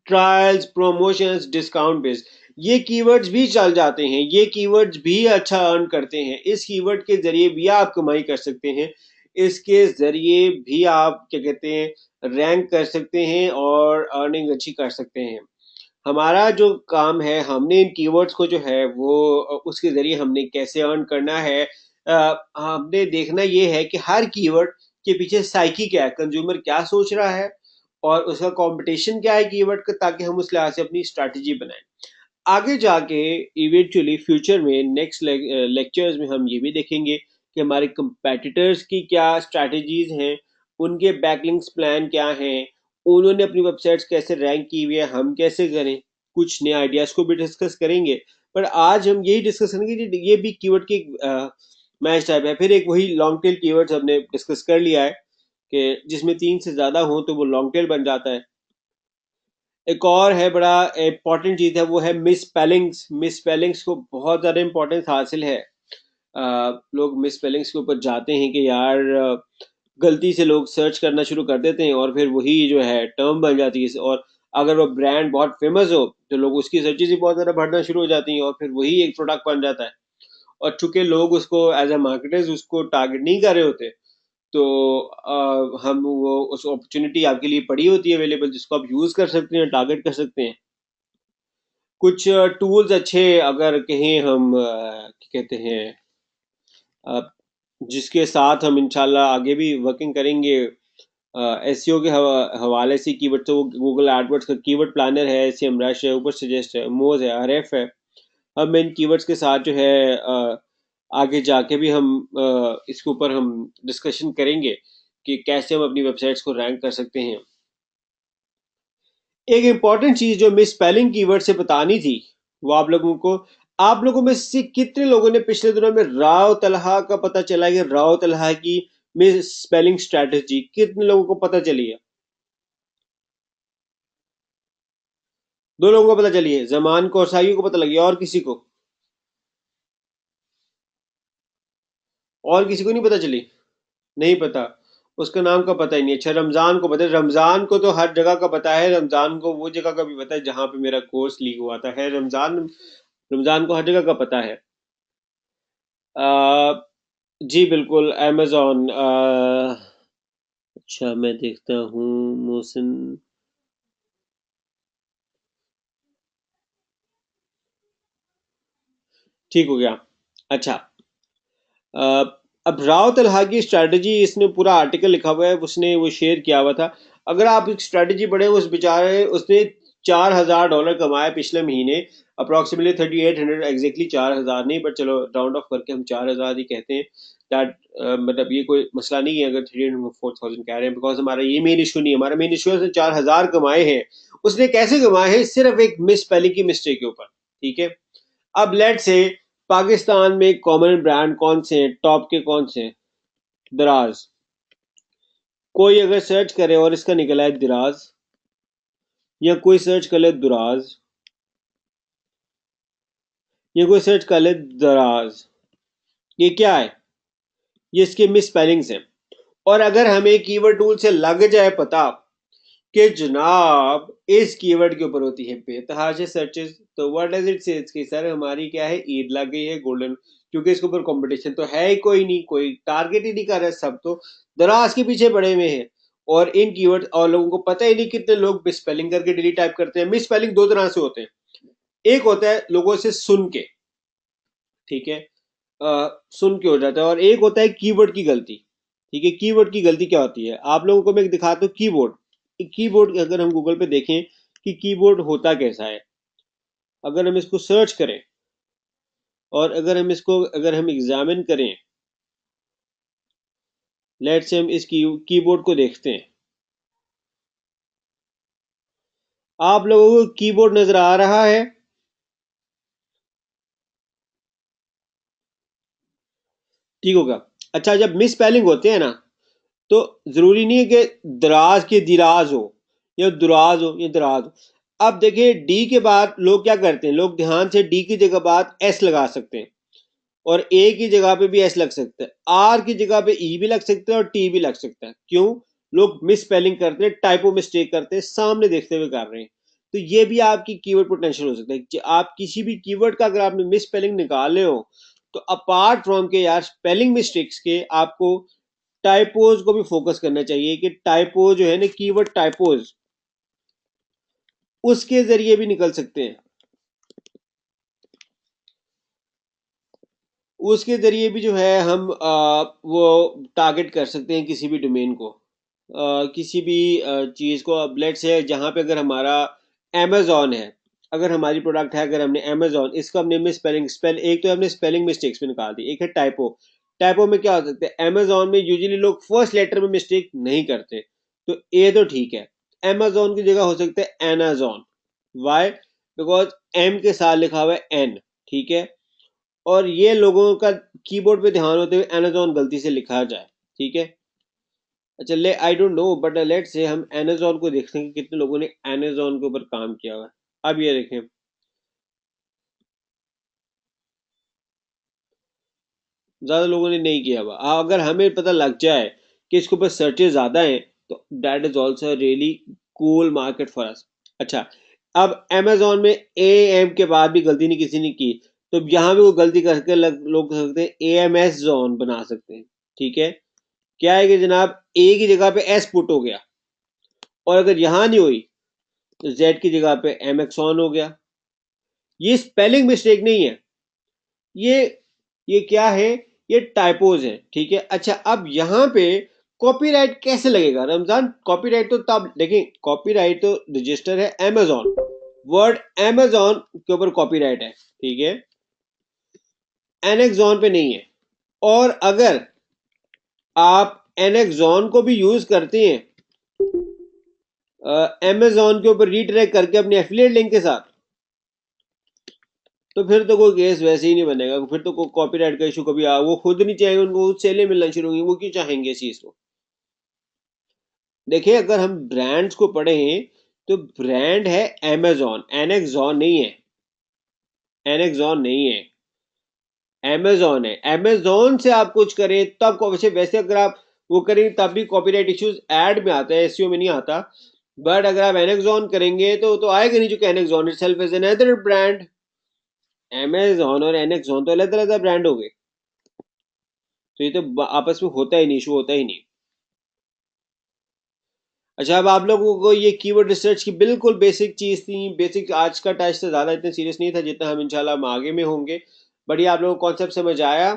Speaker 2: ट्रायल्स, प्रमोशंस, डिस्काउंट बेस्ड, ये कीवर्ड्स भी चल जाते हैं, ये कीवर्ड्स भी अच्छा अर्न करते हैं। इस कीवर्ड के जरिए भी आप कमाई कर सकते हैं, इसके जरिए भी आप क्या कहते हैं रैंक कर सकते हैं और अर्निंग अच्छी कर सकते हैं। हमारा जो काम है, हमने इन कीवर्ड्स को जो है वो उसके जरिए हमने कैसे अर्न करना है, हमने देखना ये है कि हर कीवर्ड के पीछे साइकी क्या है, कंज्यूमर क्या सोच रहा है और उसका कंपटीशन क्या है कीवर्ड का, ताकि हम उस लिहाज से अपनी स्ट्रैटेजी बनाएं। आगे जाके इवेंचुअली फ्यूचर में नेक्स्ट लेक्चर्स में हम ये भी देखेंगे कि हमारे कंपेटिटर्स की क्या स्ट्रैटेजीज हैं, उनके बैकलिंक्स प्लान क्या हैं, उन्होंने अपनी वेबसाइट्स कैसे रैंक की हुई है, हम कैसे करें। कुछ नए आइडियाज को भी डिस्कस करेंगे, पर आज हम यही डिस्कस करेंगे कि ये भी कीवर्ड की मैच टाइप है। फिर एक वही लॉन्ग टेल कीवर्ड्स हमने डिस्कस कर लिया है कि जिसमें 3 से ज्यादा हो तो वो लॉन्ग टेल बन जाता है। एक और है बड़ा इंपॉर्टेंट चीज है, वो है मिस स्पेलिंग्स। मिस स्पेलिंग्स को बहुत ज्यादा इंपॉर्टेंस हासिल है। लोग मिस स्पेलिंग्स के ऊपर जाते हैं कि यार गलती से लोग सर्च करना शुरू कर देते हैं और फिर वही जो है टर्म बन जाती है, और अगर वो ब्रांड बहुत फेमस हो तो लोग उसकी सर्चेज ही बहुत ज्यादा बढ़ना शुरू हो जाती हैं और फिर वही एक प्रोडक्ट बन जाता है। और चूंकि लोग उसको एज ए मार्केटर्स उसको टारगेट नहीं कर रहे होते, तो हम वो उस अपॉर्चुनिटी आपके लिए पड़ी होती है अवेलेबल, जिसको आप यूज कर सकते हैं, टारगेट कर सकते हैं। कुछ टूल्स अच्छे अगर कहें हम क्या कहते हैं अ, जिसके साथ हम इंशाल्लाह आगे भी वर्किंग करेंगे एसईओ के हवाले से, कीवर्ड तो गूगल एडवर्ड्स का कीवर्ड प्लानर है, एसईएमरश है, ऊपर सजेस्ट है, मोज है, आरएफ है। अब इन कीवर्ड्स के साथ जो है आगे जाके भी हम इसके ऊपर हम डिस्कशन करेंगे कि कैसे हम अपनी वेबसाइट्स को रैंक कर सकते हैं। एक इम्पॉर्टेंट चीज जो मिस स्पेलिंग कीवर्ड से बतानी थी वो आप लोगों में से कितने लोगों ने पिछले दिनों में राव तलहा का पता चला कि राव तलहा की मिस स्पेलिंग स्ट्रेटेजी कितने लोगों को पता चली है? 2 लोगों को पता चली है, जमान को और साइयों को पता लगी, और किसी को? और किसी को नहीं पता चली? नहीं पता, उसका नाम का पता ही नहीं। अच्छा रमजान को पता है, रमजान को तो हर जगह का पता है, रमजान को वो जगह का भी पता है जहां पे मेरा कोर्स लीक हुआ था, है रमजान। रमजान को हर जगह का पता है। आ, जी बिल्कुल अमेजोन। अच्छा मैं देखता हूँ मोहसिन। ठीक हो गया। अच्छा अ, अब राव तलहा की स्ट्रैटेजी, इसने पूरा आर्टिकल लिखा हुआ है, उसने वो शेयर किया हुआ था। अगर आप एक स्ट्रैटेजी पढ़े, उस बेचारे उसने $4000 कमाया पिछले महीने, अप्रोक्सीमेटली 3800, एग्जैक्टली 4000 नहीं, बट चलो राउंड ऑफ करके हम 4000 ही कहते हैं। दैट मतलब ये कोई मसला नहीं है अगर 304,000 कह रहे हैं, बिकॉज हमारा ये मेन इशू नहीं है। हमारा मेन इशू है उसने 4000 कमाए हैं। उसने कैसे कमाए हैं? सिर्फ एक मिस स्पेलिंग की मिस्टेक के ऊपर, ठीक है। अब लेट से पाकिस्तान में कॉमन ब्रांड कौन से हैं, टॉप के कौन से हैं? दराज। कोई अगर सर्च करे और इसका निकला है दराज, या कोई सर्च कर ले दुराज, या कोई सर्च कर ले दराज, ये क्या है? ये इसके मिस स्पेलिंग्स हैं। और अगर हमें कीवर्ड टूल से लग जाए पता कि जनाब इस कीवर्ड के ऊपर होती है बेतहाशा सर्चेस, तो व्हाट डज इट से कि सर हमारी क्या है, ईद लग गई है, गोल्डन क्योंकि इसके ऊपर कंपटीशन तो है ही कोई नहीं, कोई टारगेट ही नहीं कर रहा, सब तो दराज के पीछे पड़े हुए हैं। और इन कीवर्ड और लोगों को पता ही नहीं कितने लोग मिस स्पेलिंग करके डिलीट टाइप करते हैं। मिस स्पेलिंग दो तरह से होते हैं, एक होता है लोगों से सुन के, ठीक है, सुन के हो जाता है, और एक होता है कीवर्ड की गलती। ठीक है, कीवर्ड की गलती क्या होती है, आप लोगों को मैं दिखाता हूँ। कीबोर्ड, कीबोर्ड अगर हम गूगल पे देखें कि कीबोर्ड होता कैसा है, अगर हम इसको सर्च करें और अगर हम एग्जामिन करें, लेट से हम इस कीबोर्ड को देखते हैं। आप लोगों को कीबोर्ड नजर आ रहा है? ठीक होगा। अच्छा, जब मिस स्पेलिंग होते हैं ना, तो जरूरी नहीं है कि दराज के दिराज हो, या दुराज हो या दराज हो। अब देखिए, डी के बाद लोग क्या करते हैं, लोग ध्यान से डी की जगह बाद एस लगा सकते हैं, और ए की जगह पे भी एस लग सकता है, आर की जगह पे ई भी लग सकता है, और टी भी लग सकता है। क्यों? लोग मिस स्पेलिंग करते हैं, टाइपो मिस्टेक करते हैं, सामने देखते हुए कर रहे हैं। तो ये भी आपकी कीवर्ड पोटेंशियल हो सकता है। आप किसी भी कीवर्ड का अगर आपने मिस स्पेलिंग निकाले हो, तो अपार्ट फ्रॉम के यार स्पेलिंग मिस्टेक्स के, आपको टाइपोज को भी फोकस करना चाहिए कि टाइपो जो है ना, कीवर्ड टाइपोज, उसके जरिए भी निकल सकते हैं, उसके जरिए भी जो है हम वो टारगेट कर सकते हैं किसी भी डोमेन को, किसी भी चीज़ को। अब लेट्स से जहाँ पे अगर हमारा अमेजोन है, अगर हमारी प्रोडक्ट है, अगर हमने अमेजोन, इसको हमने मिस स्पेलिंग एक तो हमने स्पेलिंग मिस्टेक्स में निकाल दी, एक है टाइपो। टाइपो में क्या हो सकता है, अमेजोन में यूजुअली लोग फर्स्ट लेटर में मिस्टेक नहीं करते, तो ए तो ठीक है। अमेजोन की जगह हो सकता है एनाजॉन। वाई? बिकॉज एम के साथ लिखा हुआ है एन, ठीक है, और ये लोगों का कीबोर्ड पे ध्यान होते हुए अमेजोन गलती से लिखा जाए, ठीक है। अच्छा, ले I don't know, but let से हम अमेजोन को देखते हैं कि कितने लोगों ने अमेजोन के ऊपर काम किया हुआ है। अब ये देखें, ज्यादा लोगों ने नहीं किया हुआ। अगर हमें पता लग जाए कि इसके ऊपर सर्चेज ज्यादा हैं, तो that is also really cool market for us. अच्छा, अब अमेजोन में ए एम के बाद भी गलती नहीं किसी ने की, तो यहाँ भी वो गलती करके लोग कर सकते हैं, ए एम एस जोन बना सकते हैं। ठीक है, क्या है कि जनाब ए की जगह पे एस पुट हो गया, और अगर यहाँ नहीं हुई तो जेड की जगह पे एम एक्सॉन हो गया। ये स्पेलिंग मिस्टेक नहीं है, ये ये क्या है, ये टाइपोज है। ठीक है। अच्छा, अब यहाँ पे कॉपीराइट कैसे लगेगा रमजान? कॉपीराइट तो तब देखें, कॉपीराइट तो रजिस्टर है अमेजोन, वर्ड अमेजोन के ऊपर कॉपीराइट है, ठीक है, एनेक्सॉन पे नहीं है। और अगर आप एनेक्सॉन को भी यूज करते हैं अमेजोन के ऊपर रीट्रैक करके अपने एफिलिएट लिंक के साथ, तो फिर तो कोई केस वैसे ही नहीं बनेगा, फिर तो कोई कॉपीराइट का इशू कभी वो खुद नहीं चाहेंगे, उनको सेलें मिलना शुरू होंगी, वो क्यों चाहेंगे इस चीज को? देखिए, अगर हम ब्रांड्स को पढ़ें, तो ब्रांड है अमेजोन, एनेक्सॉन नहीं है, एनेक्सॉन नहीं है, अमेजोन है। अमेजोन से आप कुछ करें तब वैसे वैसे अगर आप वो करें तब भी कॉपीराइट इश्यूज ऐड में आता है, एसईओ में नहीं आता। बट अगर आप एनेक्सॉन करेंगे तो आएगा नहीं, क्योंकि Anexon itself is another brand. Amazon और एनेक्सॉन तो अलग अलग ब्रांड हो गए, तो ये तो आपस में होता ही नहीं, इशू होता ही नहीं। अच्छा, अब आप लोगों को ये कीवर्ड रिसर्च की बिल्कुल बेसिक चीज थी, बेसिक। आज का टेस्ट से ज्यादा इतना सीरियस नहीं था जितना हम इंशाल्लाह हम आगे में होंगे। बढ़िया, आप लोगों को कॉन्सेप्ट समझ आया?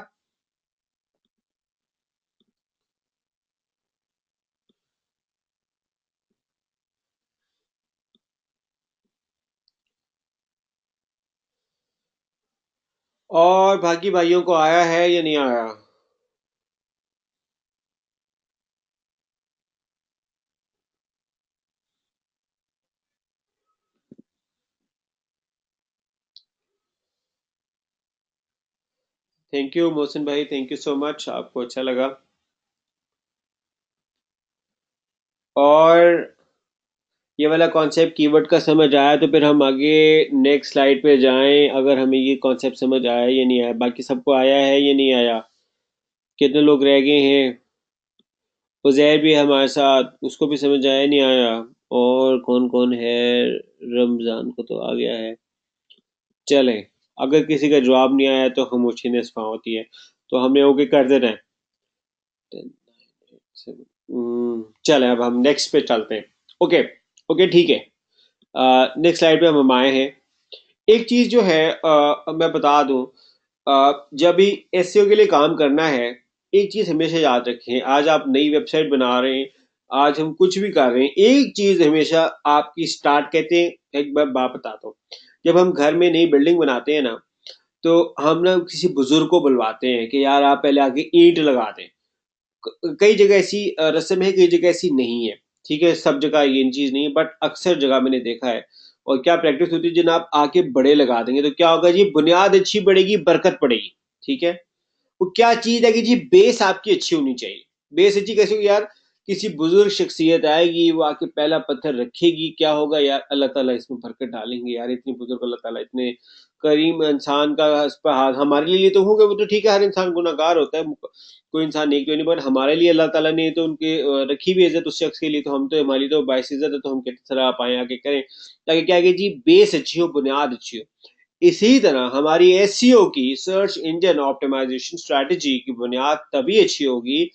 Speaker 2: और बाकी भाइयों को आया है या नहीं आया? थैंक यू मोहसिन भाई, थैंक यू सो मच, आपको अच्छा लगा। और ये वाला कॉन्सेप्ट कीवर्ड का समझ आया, तो फिर हम आगे नेक्स्ट स्लाइड पे जाएं। अगर हमें ये कॉन्सेप्ट समझ आया या नहीं आया, बाकी सबको आया है या नहीं आया, कितने लोग रह गए हैं? उजैर भी है हमारे साथ, उसको भी समझ आया नहीं आया? और कौन कौन है? रमजान को तो आ गया है। चले,
Speaker 1: अगर किसी का जवाब नहीं आया तो खामोशी निस्फा होती है। तो हमने ओके कर देना है। चले अब हम नेक्स्ट पे चलते हैं। ओके। ओके ठीक है। नेक्स्ट स्लाइड पे हम आए हैं। एक चीज जो है मैं बता दूं, जब भी एसईओ के लिए काम करना है, एक चीज हमेशा याद रखें। आज आप नई वेबसाइट बना रहे हैं, आज हम कुछ भी कर रहे हैं, एक चीज हमेशा आपकी स्टार्ट कहते हैं। एक बात बताता हूँ। जब हम घर में नई बिल्डिंग बनाते हैं ना, तो हम ना किसी बुजुर्ग को बुलवाते हैं कि यार आप पहले आके ईंट लगा दें। कई जगह ऐसी रस्म है, कई जगह ऐसी नहीं है। ठीक है, सब जगह ये चीज नहीं है, बट अक्सर जगह मैंने देखा है। और क्या प्रैक्टिस होती है, जनाब आके बड़े लगा देंगे तो क्या होगा जी, बुनियाद अच्छी बढ़ेगी, बरकत पड़ेगी। ठीक है। वो क्या चीज है कि जी बेस आपकी अच्छी होनी चाहिए। बेस अच्छी कैसे होगी यार, किसी बुजुर्ग शख्सियत आएगी, वो आके पहला पत्थर रखेगी, क्या होगा यार, अल्लाह ताला इसमें बरकत डालेंगे यार। इतनी बुजुर्ग अल्लाह ताला इतने करीम इंसान का इस पर हाथ हमारे लिए तो होंगे। वो तो ठीक है, हर इंसान गुनाहगार होता है, कोई इंसान नेक तो नहीं, बट हमारे लिए अल्लाह ताला ने तो उनके रखी भी इज्जत उस शख्स के लिए। तो हम तो, हमारी तो बाइस इज्जत है, तो हम किस तरह आप आए आके करें, ताकि क्या है कि जी बेस अच्छी हो, बुनियाद अच्छी हो। इसी तरह हमारी एसईओ की, सर्च इंजन ऑप्टिमाइजेशन स्ट्रेटजी की बुनियाद तभी अच्छी होगी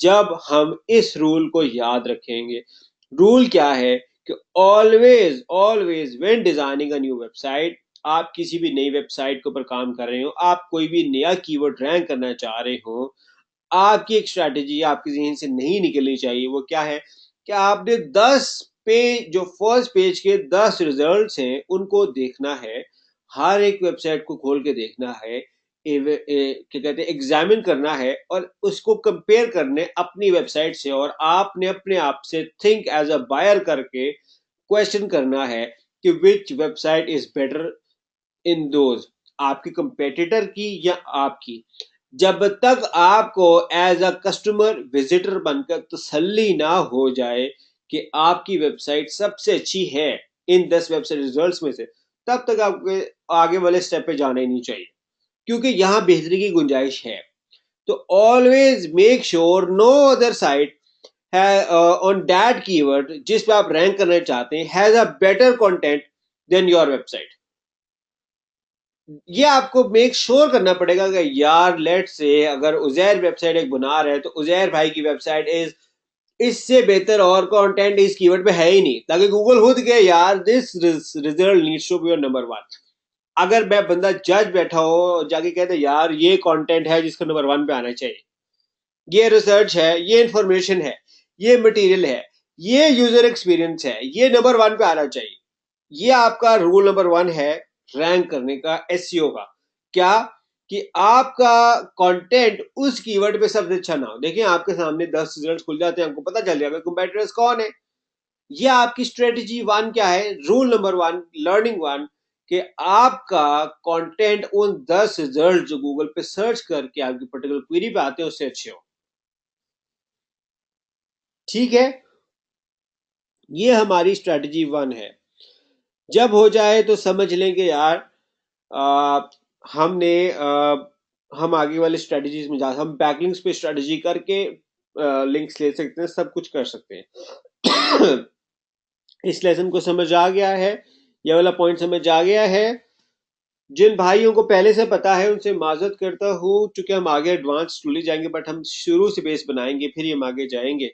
Speaker 1: जब हम इस रूल को याद रखेंगे। रूल क्या है कि always always when designing a new website, आप किसी भी नई वेबसाइट के ऊपर काम कर रहे हो, आप कोई भी नया कीवर्ड रैंक करना चाह रहे हो, आपकी एक स्ट्रैटेजी आपके जहन से नहीं निकलनी चाहिए। वो क्या है कि आपने 10 पेज, जो फर्स्ट पेज के 10 रिजल्ट्स हैं, उनको देखना है। हर एक वेबसाइट को खोल के देखना है, क्या कहते हैं, एग्जामिन करना है, और उसको कंपेयर करने अपनी वेबसाइट से। और आपने अपने आप से थिंक एज अ बायर करके क्वेश्चन करना है कि which website is better in those, आपकी कंपेटिटर की या आपकी। जब तक आपको एज अ कस्टमर विजिटर बनकर तसल्ली ना हो जाए कि आपकी वेबसाइट सबसे अच्छी है इन 10 वेबसाइट रिजल्ट्स में से, तब तक आपको आगे वाले स्टेप पे जाना ही नहीं चाहिए, क्योंकि यहां बेहतरी की गुंजाइश है। तो always make sure no other site है ऑन दैट कीवर्ड जिस पे आप रैंक करना चाहते हैं has a better content than your website. ये आपको मेक श्योर करना पड़ेगा कि यार लेट से अगर उजैर वेबसाइट एक बना रहा है, तो उजैर भाई की वेबसाइट इज, इससे बेहतर और कंटेंट इस कीवर्ड पे है ही नहीं, ताकि गूगल खुद के यार this result needs to be your number one. अगर मैं बंदा जज बैठा हो जाके कहते यार ये कंटेंट है जिसको नंबर वन पे आना चाहिए, ये रिसर्च है, ये इंफॉर्मेशन है, ये मटेरियल है, ये यूजर एक्सपीरियंस है, ये नंबर वन पे आना चाहिए। ये आपका रूल नंबर वन है रैंक करने का, एसईओ का। क्या कि आपका कंटेंट उस कीवर्ड पे सबसे अच्छा ना हो। देखिए आपके सामने 10 रिजल्ट खुल जाते हैं, आपको पता चल जाएगा कंपेटिटर्स कौन है। ये आपकी स्ट्रेटेजी वन क्या है, rule number one, learning one, कि आपका कंटेंट उन 10 रिजल्ट जो गूगल पे सर्च करके आपकी पर्टिकुलर क्वेरी पे आते हैं उससे अच्छे हो। ठीक है, ये हमारी स्ट्रेटजी वन है। जब हो जाए तो समझ लेंगे यार, आ, हमने हम आगे वाले स्ट्रेटजीज में जा, हम बैकलिंक्स पे स्ट्रेटजी करके लिंक्स ले सकते हैं, सब कुछ कर सकते हैं। इस लेसन को समझ आ गया है, ये वाला पॉइंट समझ आ गया है। जिन भाइयों को पहले से पता है उनसे माजरत करता हूँ, चूंकि हम आगे एडवांस टूली जाएंगे, बट हम शुरू से बेस बनाएंगे फिर हम आगे जाएंगे।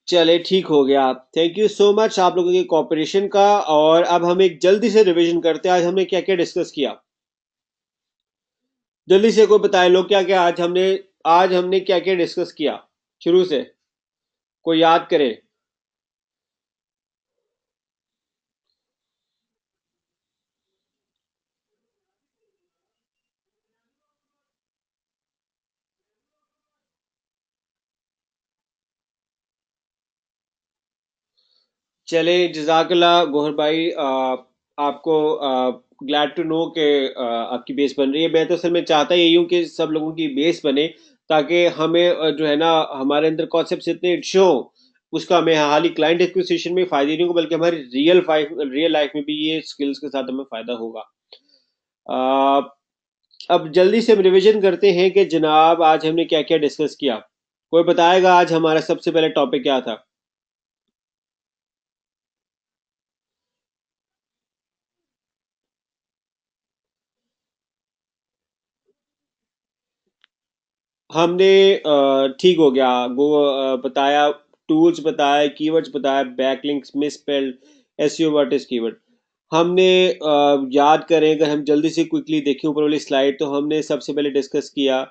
Speaker 1: चले ठीक हो गया। थैंक यू सो मच आप लोगों की कॉपरेशन का। और अब हम एक जल्दी से रिवीजन करते हैं, आज हमने क्या क्या डिस्कस किया। जल्दी से कोई बताए लोग, क्या क्या आज हमने क्या क्या डिस्कस किया, शुरू से कोई याद करे। चले जजाकल्ला गोहर भाई, आपको ग्लैड टू नो के आपकी बेस बन रही है। मैं तो असल में चाहता यही हूँ कि सब लोगों की बेस बने, ताकि हमें जो है ना, हमारे अंदर कॉन्सेप्ट इतने अच्छे हों, उसका हमें हाल ही क्लाइंट एक्विजिशन में फायदे नहीं होगा, बल्कि हमारी रियल लाइफ में भी ये स्किल्स के साथ हमें फायदा होगा। अब जल्दी से हम रिवीजन करते हैं कि जनाब आज हमने क्या क्या डिस्कस किया। कोई बताएगा आज हमारा सबसे पहले टॉपिक क्या था।
Speaker 2: हमने ठीक हो गया, बताया, टूल्स बताया, कीवर्ड्स बताया, backlinks, misspelled, SEO, what is keyword. हमने याद करें, अगर हम जल्दी से क्विकली देखें ऊपर वाली स्लाइड, तो हमने सबसे पहले डिस्कस किया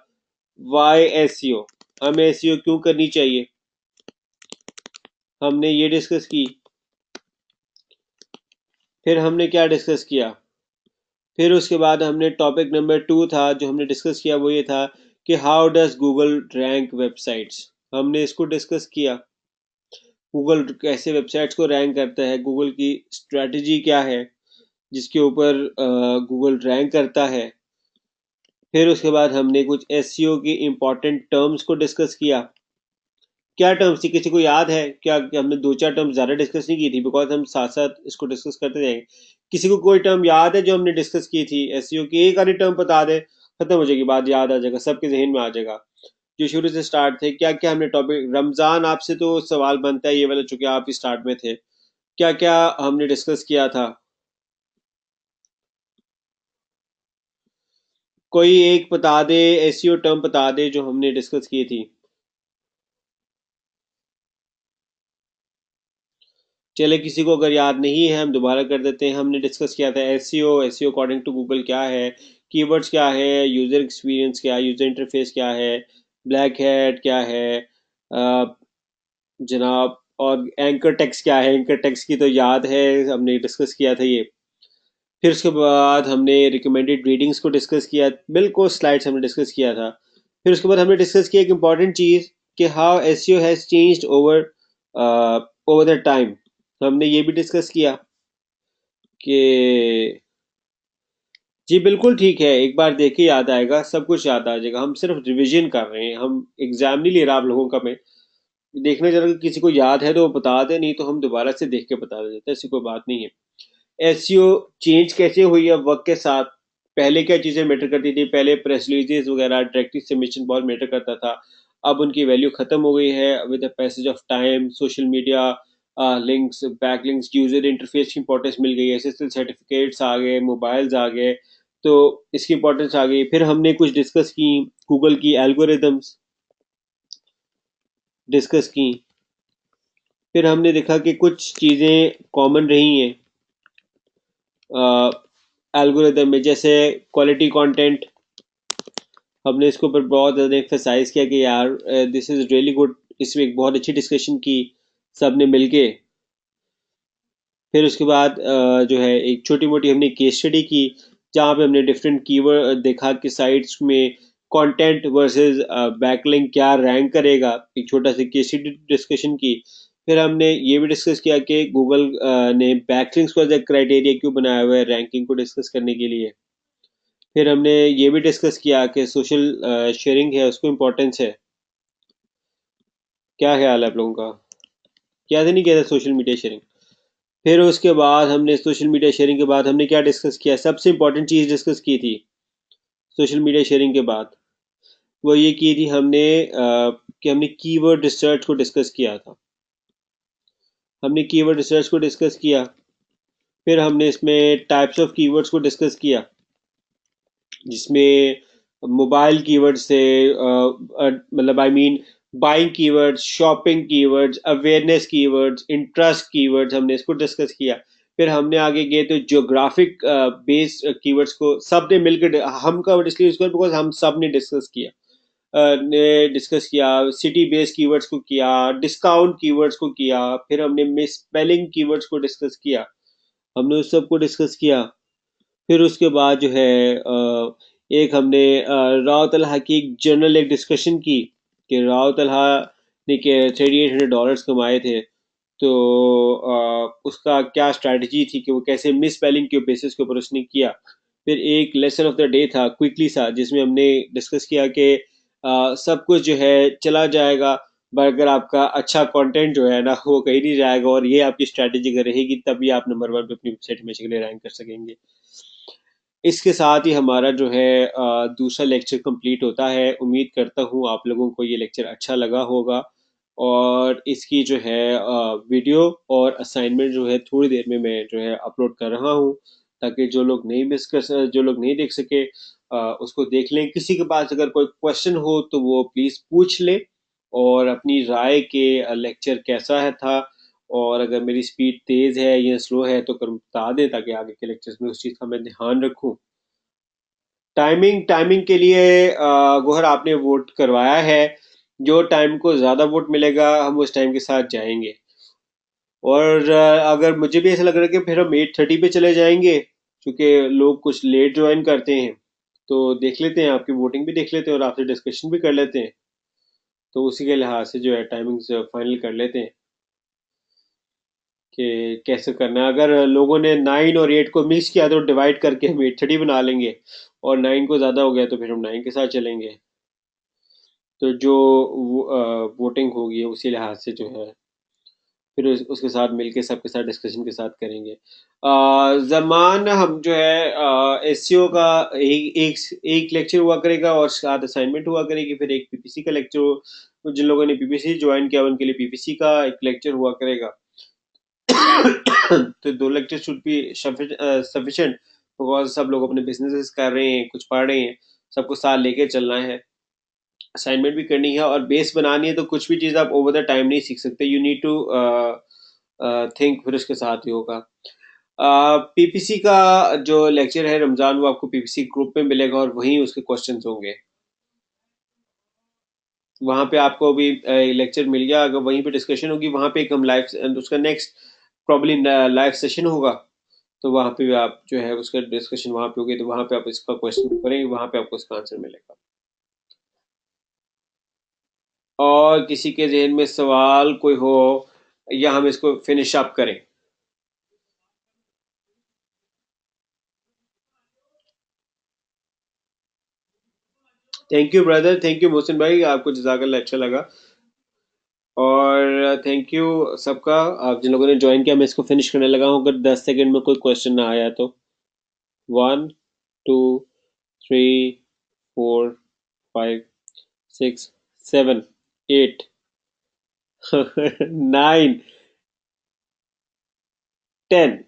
Speaker 2: वाई एसईओ, हमें एसईओ क्यों करनी चाहिए, हमने ये डिस्कस की। फिर हमने क्या डिस्कस किया, फिर उसके बाद हमने टॉपिक नंबर 2 था जो हमने डिस्कस किया, वो ये था कि how does Google rank websites, हमने इसको डिस्कस किया। गूगल कैसे वेबसाइट्स को रैंक करता है, गूगल की स्ट्रेटजी क्या है जिसके ऊपर गूगल रैंक करता है। फिर उसके बाद हमने कुछ एसईओ की इम्पोर्टेंट टर्म्स को डिस्कस किया। क्या टर्म्स थी, किसी को याद है क्या हमने दो चार टर्म्स ज़्यादा डिस्कस नहीं की थी, बिकॉज हम साथ साथ इसको डिस्कस करते जाएंगे। किसी को कोई टर्म याद है जो हमने डिस्कस की थी एसईओ की, एक आधी टर्म बता दे, खत्म हो जाएगी बात, याद आ जाएगा, सबके जहन में आ जाएगा। जो शुरू से स्टार्ट थे, क्या क्या हमने टॉपिक, रमज़ान आपसे तो सवाल बनता है ये वाला, चूंकि आप ही स्टार्ट में थे, क्या क्या हमने डिस्कस किया था। कोई एक बता दे, एसईओ टर्म बता दे जो हमने डिस्कस की थी। चले, किसी को अगर याद नहीं है हम दोबारा कर देते हैं। हमने डिस्कस किया था SEO, SEO according to Google क्या है, कीवर्ड्स क्या है, यूजर एक्सपीरियंस क्या है, यूजर इंटरफेस क्या है, ब्लैक हैट क्या है, जनाब, और एंकर टेक्स्ट क्या है। एंकर टेक्स्ट की तो याद है, हमने डिस्कस किया था ये। फिर उसके बाद हमने रिकमेंडेड रीडिंग्स को डिस्कस किया, बिल्कुल स्लाइड्स हमने डिस्कस किया था। फिर उसके बाद हमने डिस्कस किया एक इम्पॉर्टेंट चीज़ कि how SEO has changed over over the time. हमने ये भी डिस्कस किया कि जी बिल्कुल ठीक है, एक बार देख के याद आएगा, सब कुछ याद आ जाएगा, हम सिर्फ रिवीजन कर रहे हैं, हम एग्जाम नहीं ले रहा आप लोगों का। मैं देखने जरा कि किसी को याद है तो वो बता दे, नहीं तो हम दोबारा से देख के बता देते हैं, ऐसी कोई बात नहीं है। एसईओ चेंज कैसे हुई है वक्त के साथ। पहले क्या चीज़ें मैटर करती थी, पहले प्रेस रिलीजेस वगैरह, डायरेक्टली सबमिशन बहुत मैटर करता था। अब उनकी वैल्यू ख़त्म हो गई है with the passage of time. Social media links, back links, user interface की इंपॉर्टेंस मिल गई, एसएसएल सर्टिफिकेट्स आ गए, मोबाइल्स आ गए, तो इसकी इंपॉर्टेंस आ गई। फिर हमने कुछ डिस्कस की, गूगल की एल्गोरिदम्स डिस्कस की। फिर हमने देखा कि कुछ चीज़ें कॉमन रही हैं एल्गोरिदम में, जैसे क्वालिटी कंटेंट। हमने इसके ऊपर बहुत ज़्यादा एक्सरसाइज किया कि यार दिस इज़ रियली गुड, इसमें एक बहुत अच्छी डिस्कशन की सब ने मिल के। फिर उसके बाद जो है एक छोटी मोटी हमने केस स्टडी की, जहाँ पे हमने डिफरेंट कीवर्ड देखा कि साइट्स में कंटेंट वर्सेस बैकलिंक क्या रैंक करेगा, एक छोटा सा केस स्टडी डिस्कशन की। फिर हमने ये भी डिस्कस किया कि गूगल ने बैकलिंक्स को एज ए क्राइटेरिया क्यों बनाया हुआ है रैंकिंग को डिस्कस करने के लिए। फिर हमने ये भी डिस्कस किया कि सोशल शेयरिंग है उसको इम्पोर्टेंस है। क्या ख्याल है आप लोगों का, क्या नहीं किया था सोशल मीडिया शेयरिंग। फिर उसके बाद हमने सोशल मीडिया शेयरिंग के बाद हमने क्या डिस्कस किया, सबसे इंपॉर्टेंट चीज़ डिस्कस की थी सोशल मीडिया शेयरिंग के बाद, वो ये की थी हमने कि हमने कीवर्ड रिसर्च को डिस्कस किया था। हमने कीवर्ड रिसर्च को डिस्कस किया। फिर हमने इसमें टाइप्स ऑफ कीवर्ड्स को डिस्कस किया, जिसमें मोबाइल कीवर्ड्स थे, मतलब I mean buying keywords, shopping keywords, awareness keywords, interest keywords, हमने इसको डिस्कस किया। फिर हमने आगे गए तो जियोग्राफिक बेस्ड कीवर्ड्स को सब ने मिलकर, हम कवर्ड इसलिए उसको बिकॉज हम सब ने डिस्कस किया, ने डिस्कस किया। सिटी बेस्ड कीवर्ड्स को किया, डिस्काउंट कीवर्ड्स को किया, फिर हमने मिस स्पेलिंग कीवर्ड्स को डिस्कस किया, हमने उस सब को डिस्कस किया। फिर उसके बाद जो है एक हमने राव तलहा की एक जर्नल एक डिस्कशन की कि राव तलहा ने के $3800 कमाए थे, तो उसका क्या स्ट्रैटेजी थी कि वो कैसे मिस स्पेलिंग के बेसिस के ऊपर उसने किया। फिर एक लेसन ऑफ द डे था क्विकली सा, जिसमें हमने डिस्कस किया कि सब कुछ जो है चला जाएगा, पर अगर आपका अच्छा कंटेंट जो है ना वो कहीं नहीं जाएगा, और ये आपकी स्ट्रैटेजी अगर रहेगी तभी आप नंबर वन पे अपनी वेबसाइट में के लिए रैंक कर सकेंगे। इसके साथ ही हमारा जो है दूसरा लेक्चर कंप्लीट होता है। उम्मीद करता हूँ आप लोगों को ये लेक्चर अच्छा लगा होगा, और इसकी जो है वीडियो और असाइनमेंट जो है थोड़ी देर में मैं जो है अपलोड कर रहा हूँ, ताकि जो लोग नहीं देख सके उसको देख लें। किसी के पास अगर कोई क्वेश्चन हो तो वो प्लीज पूछ ले, और अपनी राय के लेक्चर कैसा है था, और अगर मेरी स्पीड तेज है या स्लो है तो कर बता दें, ताकि आगे के लेक्चर्स में उस चीज का मैं ध्यान रखूं। टाइमिंग टाइमिंग के लिए गोहर आपने वोट करवाया है। जो टाइम को ज्यादा वोट मिलेगा हम उस टाइम के साथ जाएंगे। और अगर मुझे भी ऐसा लग रहा है कि फिर हम 8:30 पे चले जाएंगे, क्योंकि लोग कुछ लेट ज्वाइन करते हैं। तो देख लेते हैं, आपकी वोटिंग भी देख लेते हैं और आपसे डिस्कशन भी कर लेते हैं। तो उसी के लिहाज से जो है टाइमिंग्स फाइनल कर लेते हैं कि कैसे करना है। अगर लोगों ने 9 और 8 को मिक्स किया तो डिवाइड करके हम 8:30 बना लेंगे, और 9 को ज़्यादा हो गया तो फिर हम 9 के साथ चलेंगे। तो जो वोटिंग होगी उसी लिहाज से जो है फिर उसके साथ मिलके सबके साथ डिस्कशन के साथ करेंगे। जमान हम जो है एससीओ का एक एक लेक्चर हुआ करेगा और साथ असाइनमेंट हुआ करेगी, फिर एक पीपीसी का लेक्चर, जिन लोगों ने पीपीसी ज्वाइन किया उनके लिए पीपीसी का एक लेक्चर हुआ करेगा। तो 2 lecture should be sufficient, because सब लोग अपने बिजनेसेस कर रहे हैं, कुछ पढ़ रहे हैं, सबको साथ लेके चलना है, असाइनमेंट भी करनी है और बेस बनानी है। तो कुछ भी चीज़ आप ओवर द टाइम नहीं सीख सकते, यू नीड टू थिंक, फिर उसके साथ ही होगा। पीपीसी का जो लेक्चर है रमजान, वो आपको पीपीसी ग्रुप में मिलेगा और वहीं उसके क्वेश्चंस होंगे। वहां पे आपको अभी लेक्चर मिल गया, अगर वहीं पे डिस्कशन होगी, वहां पे एक हम लाइव उसका नेक्स्ट प्रॉब्ली लाइव सेशन होगा। तो वहां पे भी आप जो है उसका डिस्कशन वहां पे होगी, तो वहां पे आप इसका क्वेश्चन करेंगे, वहां पे आपको इसका आंसर मिलेगा। और किसी के जहन में सवाल कोई हो, या हम इसको फिनिश अप करें? Thank you brother, thank you Mohsin भाई, आपको जजाकल्ला अच्छा लगा। और थैंक यू सबका, आप जिन लोगों ने ज्वाइन किया। मैं इसको फिनिश करने लगा हूँ, अगर 10 सेकंड में कोई क्वेश्चन ना आया तो। 1, 2, 3, 4, 5, 6, 7, 8, 9, 10।